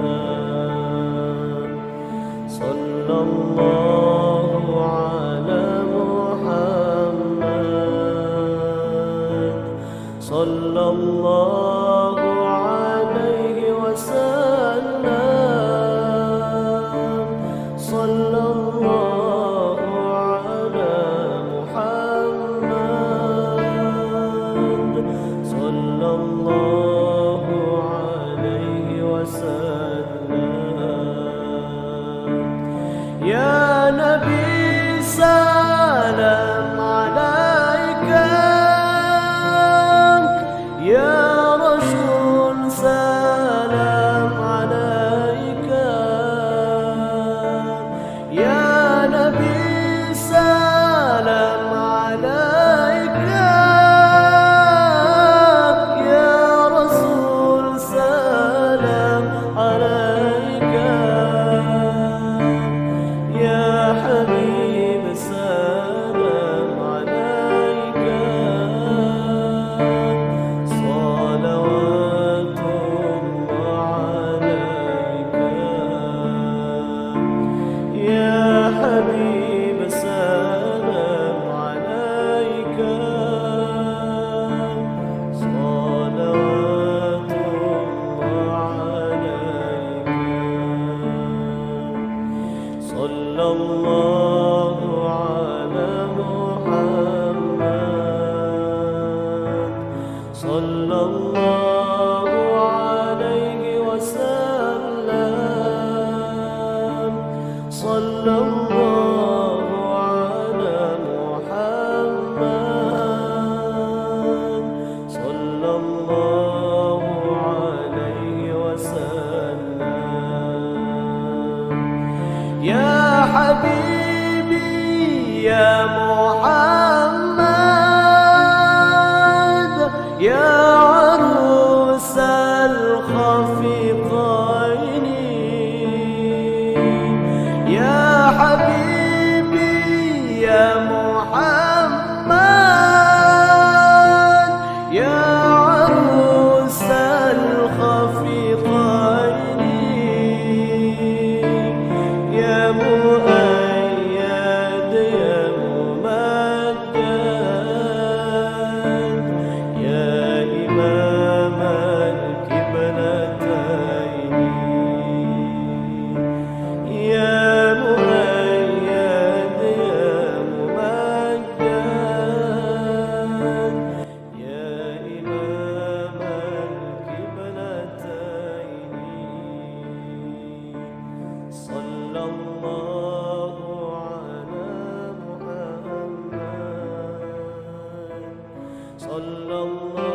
Sallallahu sallallahu alaihi wasallam. Sallallahu ala Muhammad. Sallallahu alaihi wasallam. Ya Nabi salam alaika, ya Rasul salam alaika, ya Nabi salam alaika, ya Rasul salam alaika, ya Habib salam حبيبي يا محمد يا عروس الخفيقين يا حبيبي يا محمد يا عروس الخفيقين يا مؤيد يا ممجد يا إمام الكبلتين يا مؤيد يا ممجد يا إمام الكبلتين صلى الله على محمد صلى الله